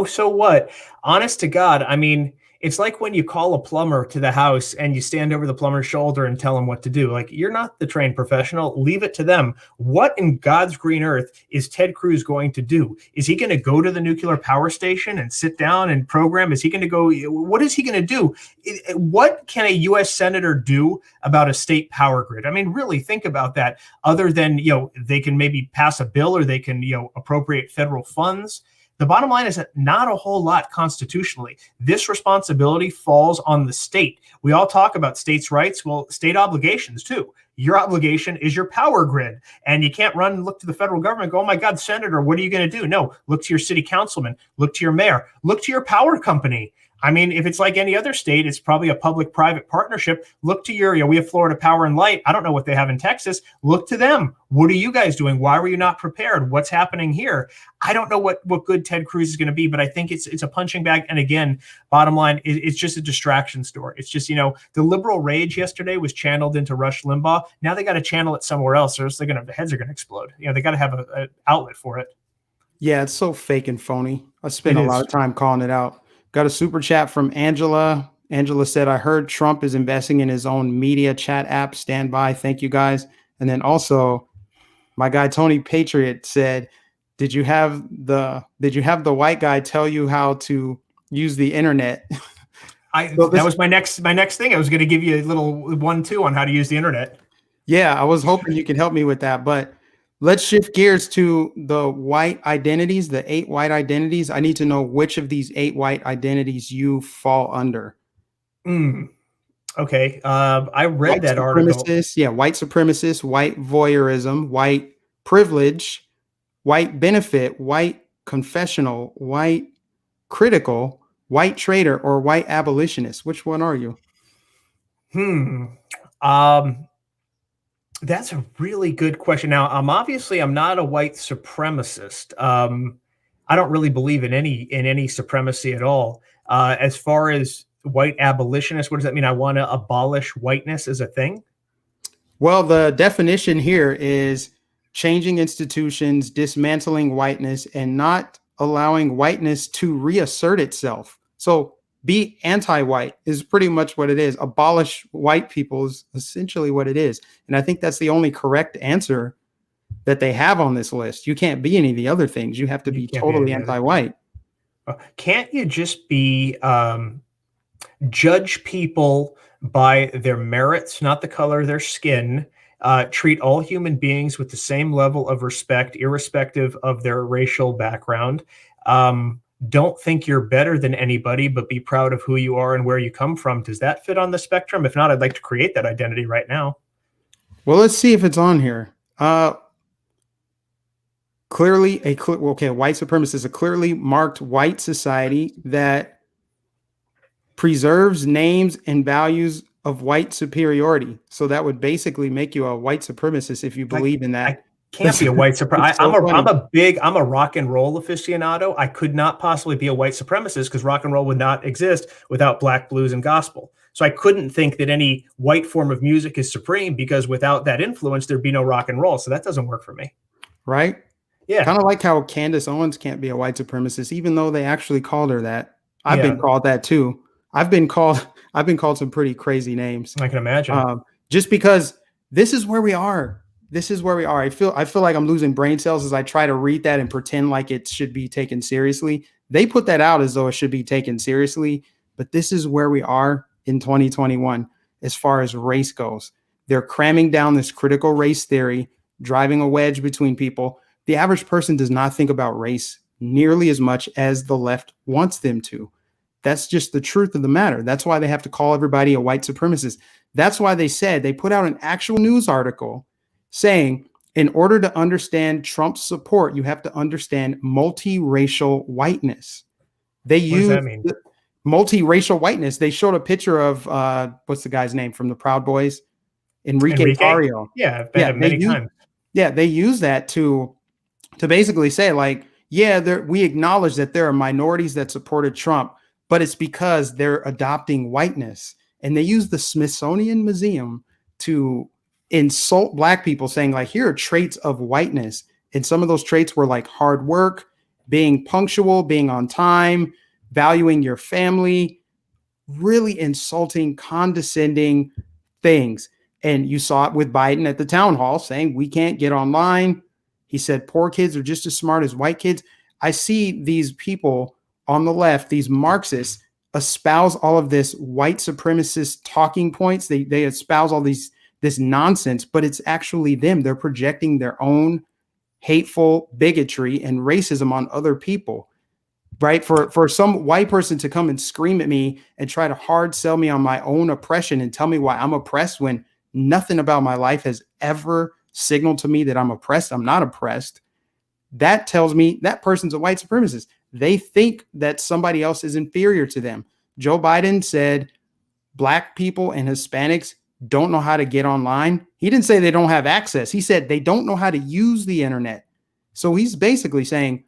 So what? Honest to God, I mean, it's like when you call a plumber to the house and you stand over the plumber's shoulder and tell him what to do. Like, you're not the trained professional. Leave it to them. What in God's green earth is Ted Cruz going to do? Is he going to go to the nuclear power station and sit down and program? Is he going to go? What is he going to do? What can a U.S. senator do about a state power grid? I mean, really think about that, other than, they can maybe pass a bill, or they can, appropriate federal funds. The bottom line is that not a whole lot constitutionally. This responsibility falls on the state. We all talk about states' rights. Well, state obligations too. Your obligation is your power grid. And you can't run and look to the federal government and go, oh my God, Senator, what are you going to do? No, look to your city councilman, look to your mayor, look to your power company. I mean, if it's like any other state, it's probably a public-private partnership. Look to we have Florida Power and Light. I don't know what they have in Texas. Look to them. What are you guys doing? Why were you not prepared? What's happening here? I don't know what good Ted Cruz is going to be, but I think it's a punching bag. And again, bottom line, it's just a distraction story. It's just, the liberal rage yesterday was channeled into Rush Limbaugh. Now they got to channel it somewhere else, or else the heads are going to explode. They got to have an outlet for it. Yeah, it's so fake and phony. I spent a lot of time calling it out. Got a super chat from Angela. Angela said, I heard Trump is investing in his own media chat app. Stand by. Thank you, guys. And then also, my guy Tony Patriot said, did you have the white guy tell you how to use the internet? That was my next thing. I was going to give you a little 1-2 on how to use the internet. Yeah, I was hoping you could help me with that, but let's shift gears to the white identities, the 8 white identities. I need to know which of these 8 white identities you fall under. Okay. I read that article. Yeah, white supremacist, white voyeurism, white privilege, white benefit, white confessional, white critical, white traitor, or white abolitionist. Which one are you? That's a really good question. Now, I'm not a white supremacist. I don't really believe in any supremacy at all. As far as white abolitionist, what does that mean? I want to abolish whiteness as a thing? Well, the definition here is changing institutions, dismantling whiteness, and not allowing whiteness to reassert itself. So be anti-white is pretty much what it is. Abolish white people is essentially what it is. And I think that's the only correct answer that they have on this list. You can't be any of the other things. You have to be totally anti-white. Can't you just be judge people by their merits, not the color of their skin? Treat all human beings with the same level of respect, irrespective of their racial background. Don't think you're better than anybody, but be proud of who you are and where you come from. Does that fit on the spectrum? If not, I'd like to create that identity right now. Well, let's see if it's on here. Clearly, white supremacist is a clearly marked white society that preserves names and values of white superiority. So that would basically make you a white supremacist if you believe in that. Can't be a white supremacist. I'm a rock and roll aficionado. I could not possibly be a white supremacist because rock and roll would not exist without black, blues, and gospel. So I couldn't think that any white form of music is supreme, because without that influence, there'd be no rock and roll. So that doesn't work for me. Right? Yeah. Kind of like how Candace Owens can't be a white supremacist, even though they actually called her that. I've been called that too. I've been called some pretty crazy names. I can imagine. Just because this is where we are. This is where we are. I feel like I'm losing brain cells as I try to read that and pretend like it should be taken seriously. They put that out as though it should be taken seriously, but this is where we are in 2021 as far as race goes. They're cramming down this critical race theory, driving a wedge between people. The average person does not think about race nearly as much as the left wants them to. That's just the truth of the matter. That's why they have to call everybody a white supremacist. That's why they put out an actual news article saying, in order to understand Trump's support, you have to understand multiracial whiteness. They use multiracial whiteness. They showed a picture of what's the guy's name from the Proud Boys? Enrique Tarrio. Yeah, I've been many times. Yeah, they use that to basically say, like, we acknowledge that there are minorities that supported Trump, but it's because they're adopting whiteness. And they use the Smithsonian Museum to insult black people, saying, like, here are traits of whiteness. And some of those traits were like hard work, being punctual, being on time, valuing your family, really insulting, condescending things. And you saw it with Biden at the town hall saying, we can't get online. He said, poor kids are just as smart as white kids. I see these people on the left, these Marxists, espouse all of this white supremacist talking points. They espouse all this nonsense, but it's actually them. They're projecting their own hateful bigotry and racism on other people, right? For some white person to come and scream at me and try to hard sell me on my own oppression and tell me why I'm oppressed when nothing about my life has ever signaled to me that I'm oppressed. I'm not oppressed. That tells me that person's a white supremacist. They think that somebody else is inferior to them. Joe Biden said black people and Hispanics don't know how to get online. He didn't say they don't have access. He said they don't know how to use the internet. So he's basically saying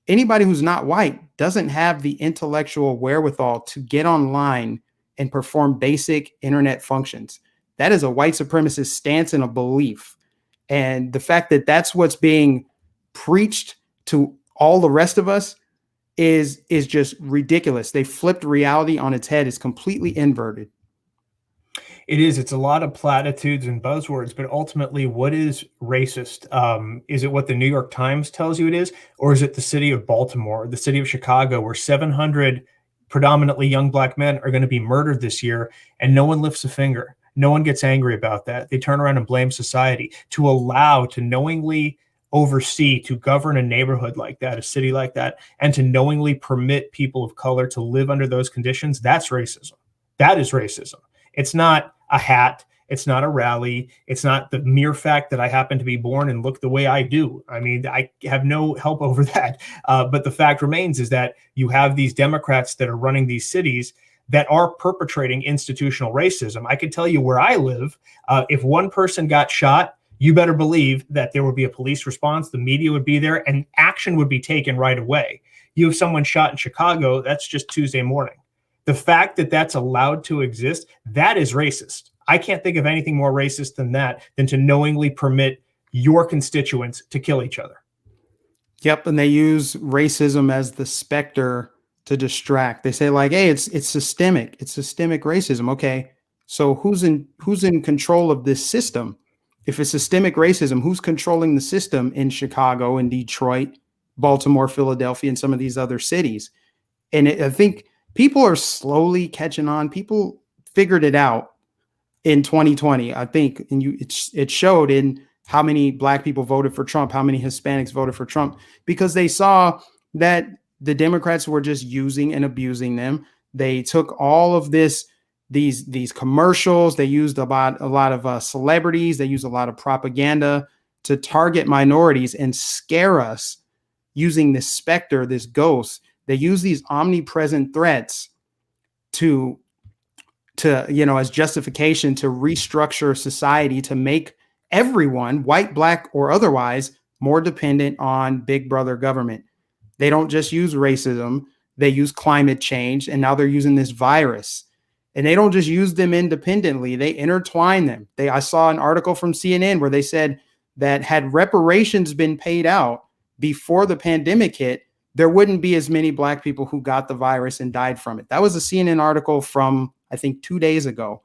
anybody who's not white doesn't have the intellectual wherewithal to get online and perform basic internet functions. That is a white supremacist stance and a belief. And the fact that that's what's being preached to all the rest of us is just ridiculous. They flipped reality on its head. It's completely inverted. It is. It's a lot of platitudes and buzzwords, but ultimately, what is racist? Is it what the New York Times tells you it is, or is it the city of Baltimore, the city of Chicago, where 700 predominantly young black men are going to be murdered this year, and no one lifts a finger? No one gets angry about that. They turn around and blame society. To knowingly oversee, to govern a neighborhood like that, a city like that, and to knowingly permit people of color to live under those conditions, that's racism. That is racism. It's not a hat. It's not a rally. It's not the mere fact that I happen to be born and look the way I do. I mean, I have no help over that. But the fact remains is that you have these Democrats that are running these cities that are perpetrating institutional racism. I can tell you where I live, if one person got shot, you better believe that there would be a police response, the media would be there, and action would be taken right away. You have someone shot in Chicago, that's just Tuesday morning. The fact that that's allowed to exist, that is racist. I can't think of anything more racist than that, than to knowingly permit your constituents to kill each other. Yep, and they use racism as the specter to distract. They say like, "Hey, it's systemic. It's systemic racism." Okay, so who's in control of this system? If it's systemic racism, who's controlling the system in Chicago and Detroit, Baltimore, Philadelphia, and some of these other cities? And I think people are slowly catching on. People figured it out in 2020, I think, and it showed in how many black people voted for Trump, how many Hispanics voted for Trump, because they saw that the Democrats were just using and abusing them. They took all of these commercials. They used a lot of celebrities. They used a lot of propaganda to target minorities and scare us using this specter, this ghost. They use these omnipresent threats to as justification to restructure society, to make everyone, white, black, or otherwise, more dependent on big brother government. They don't just use racism, they use climate change, and now they're using this virus. And they don't just use them independently, they intertwine them. I saw an article from CNN where they said that had reparations been paid out before the pandemic hit, there wouldn't be as many black people who got the virus and died from it. That was a CNN article from, I think, 2 days ago.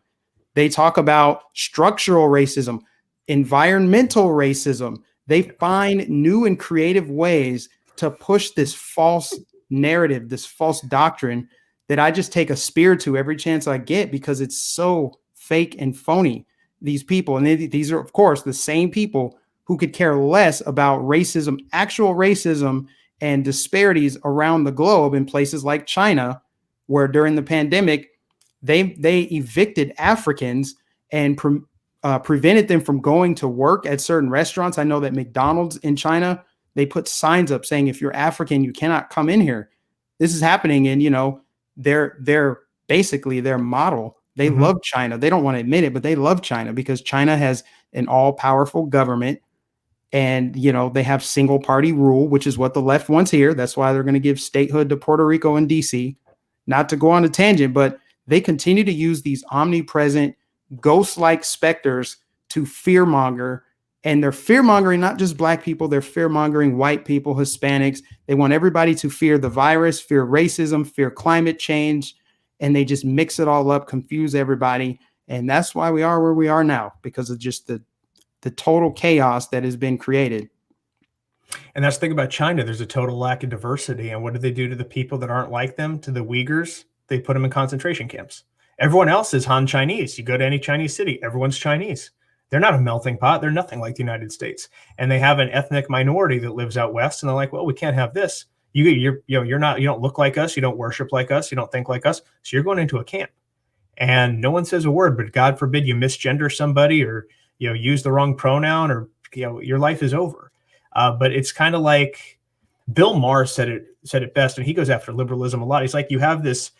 They talk about structural racism, environmental racism. They find new and creative ways to push this false narrative, this false doctrine that I just take a spear to every chance I get because it's so fake and phony. These people, and these are, of course, the same people who could care less about racism, actual racism, and disparities around the globe in places like China, where during the pandemic, they evicted Africans and prevented them from going to work at certain restaurants. I know that McDonald's in China, they put signs up saying, if you're African, you cannot come in here. This is happening in, they're basically their model. They love China. They don't want to admit it, but they love China because China has an all-powerful government. And, they have single party rule, which is what the left wants here. That's why they're going to give statehood to Puerto Rico and DC. Not to go on a tangent, but they continue to use these omnipresent ghost-like specters to fearmonger. And they're fearmongering not just black people, they're fearmongering white people, Hispanics. They want everybody to fear the virus, fear racism, fear climate change. And they just mix it all up, confuse everybody. And that's why we are where we are now, because of just the total chaos that has been created. And that's the thing about China. There's a total lack of diversity. And what do they do to the people that aren't like them, to the Uyghurs? They put them in concentration camps. Everyone else is Han Chinese. You go to any Chinese city, everyone's Chinese. They're not a melting pot. They're nothing like the United States. And they have an ethnic minority that lives out west. And they're like, well, we can't have this. You don't look like us. You don't worship like us. You don't think like us. So you're going into a camp. And no one says a word, but God forbid you misgender somebody or use the wrong pronoun, or your life is over. But it's kind of like Bill Maher said it best, and he goes after liberalism a lot. He's like, you have this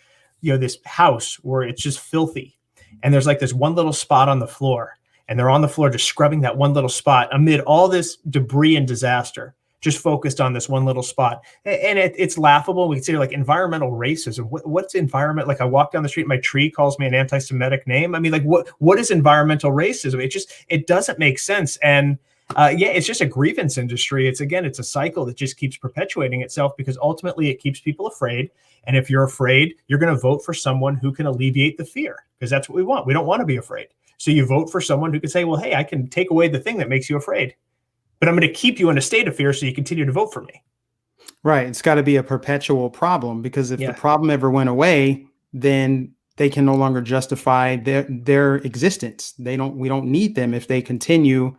this house where it's just filthy, and there's like this one little spot on the floor, and they're on the floor just scrubbing that one little spot amid all this debris and disaster, just focused on this one little spot. And it's laughable. We can say like environmental racism. What's environment? Like I walk down the street, my tree calls me an anti-Semitic name. I mean, like what is environmental racism? It doesn't make sense. And it's just a grievance industry. It's a cycle that just keeps perpetuating itself because ultimately it keeps people afraid. And if you're afraid, you're going to vote for someone who can alleviate the fear, because that's what we want. We don't want to be afraid. So you vote for someone who can say, well, hey, I can take away the thing that makes you afraid, but I'm going to keep you in a state of fear so you continue to vote for me. Right. It's got to be a perpetual problem, because if the problem ever went away, then they can no longer justify their existence. We don't need them. If they continue,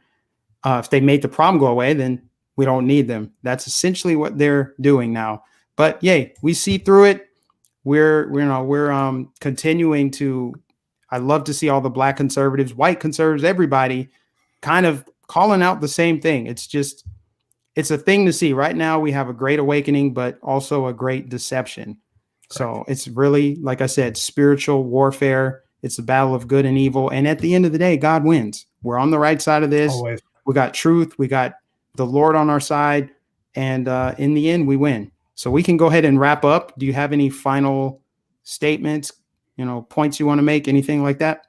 if they made the problem go away, then we don't need them. That's essentially what they're doing now. But yay, we see through it. We're continuing to. I love to see all the black conservatives, white conservatives, everybody kind of calling out the same thing. It's a thing to see. Right now we have a great awakening, but also a great deception. Correct. So it's really, like I said, spiritual warfare. It's a battle of good and evil. And at the end of the day, God wins. We're on the right side of this. Always. We got truth. We got the Lord on our side. And in the end, we win. So we can go ahead and wrap up. Do you have any final statements, points you want to make, anything like that?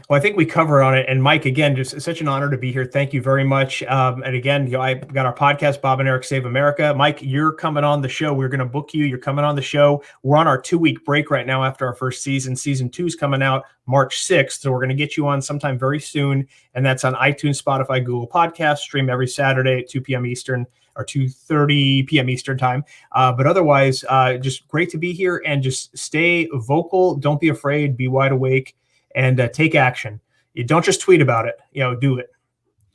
Well, I think we covered on it. And Mike, again, just such an honor to be here. Thank you very much. And again, I got our podcast, Bob and Eric Save America. Mike, you're coming on the show. We're going to book you. You're coming on the show. We're on our 2-week break right now after our first season. Season 2 is coming out March 6th. So we're going to get you on sometime very soon. And that's on iTunes, Spotify, Google Podcasts, stream every Saturday at 2 p.m. Eastern or 2:30 p.m. Eastern time. But otherwise, just great to be here, and just stay vocal. Don't be afraid. Be wide awake. And take action. You don't just tweet about it, do it.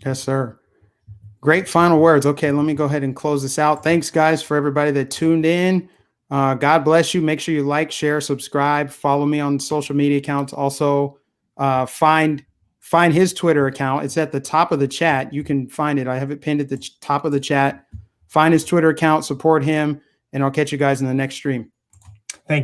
Yes, sir. Great final words. Okay, let me go ahead and close this out. Thanks, guys, for everybody that tuned in. God bless you. Make sure you like, share, subscribe, follow me on social media accounts. Also, find his Twitter account. It's at the top of the chat. You can find it. I have it pinned at the top of the chat. Find his Twitter account, support him, and I'll catch you guys in the next stream. Thank you.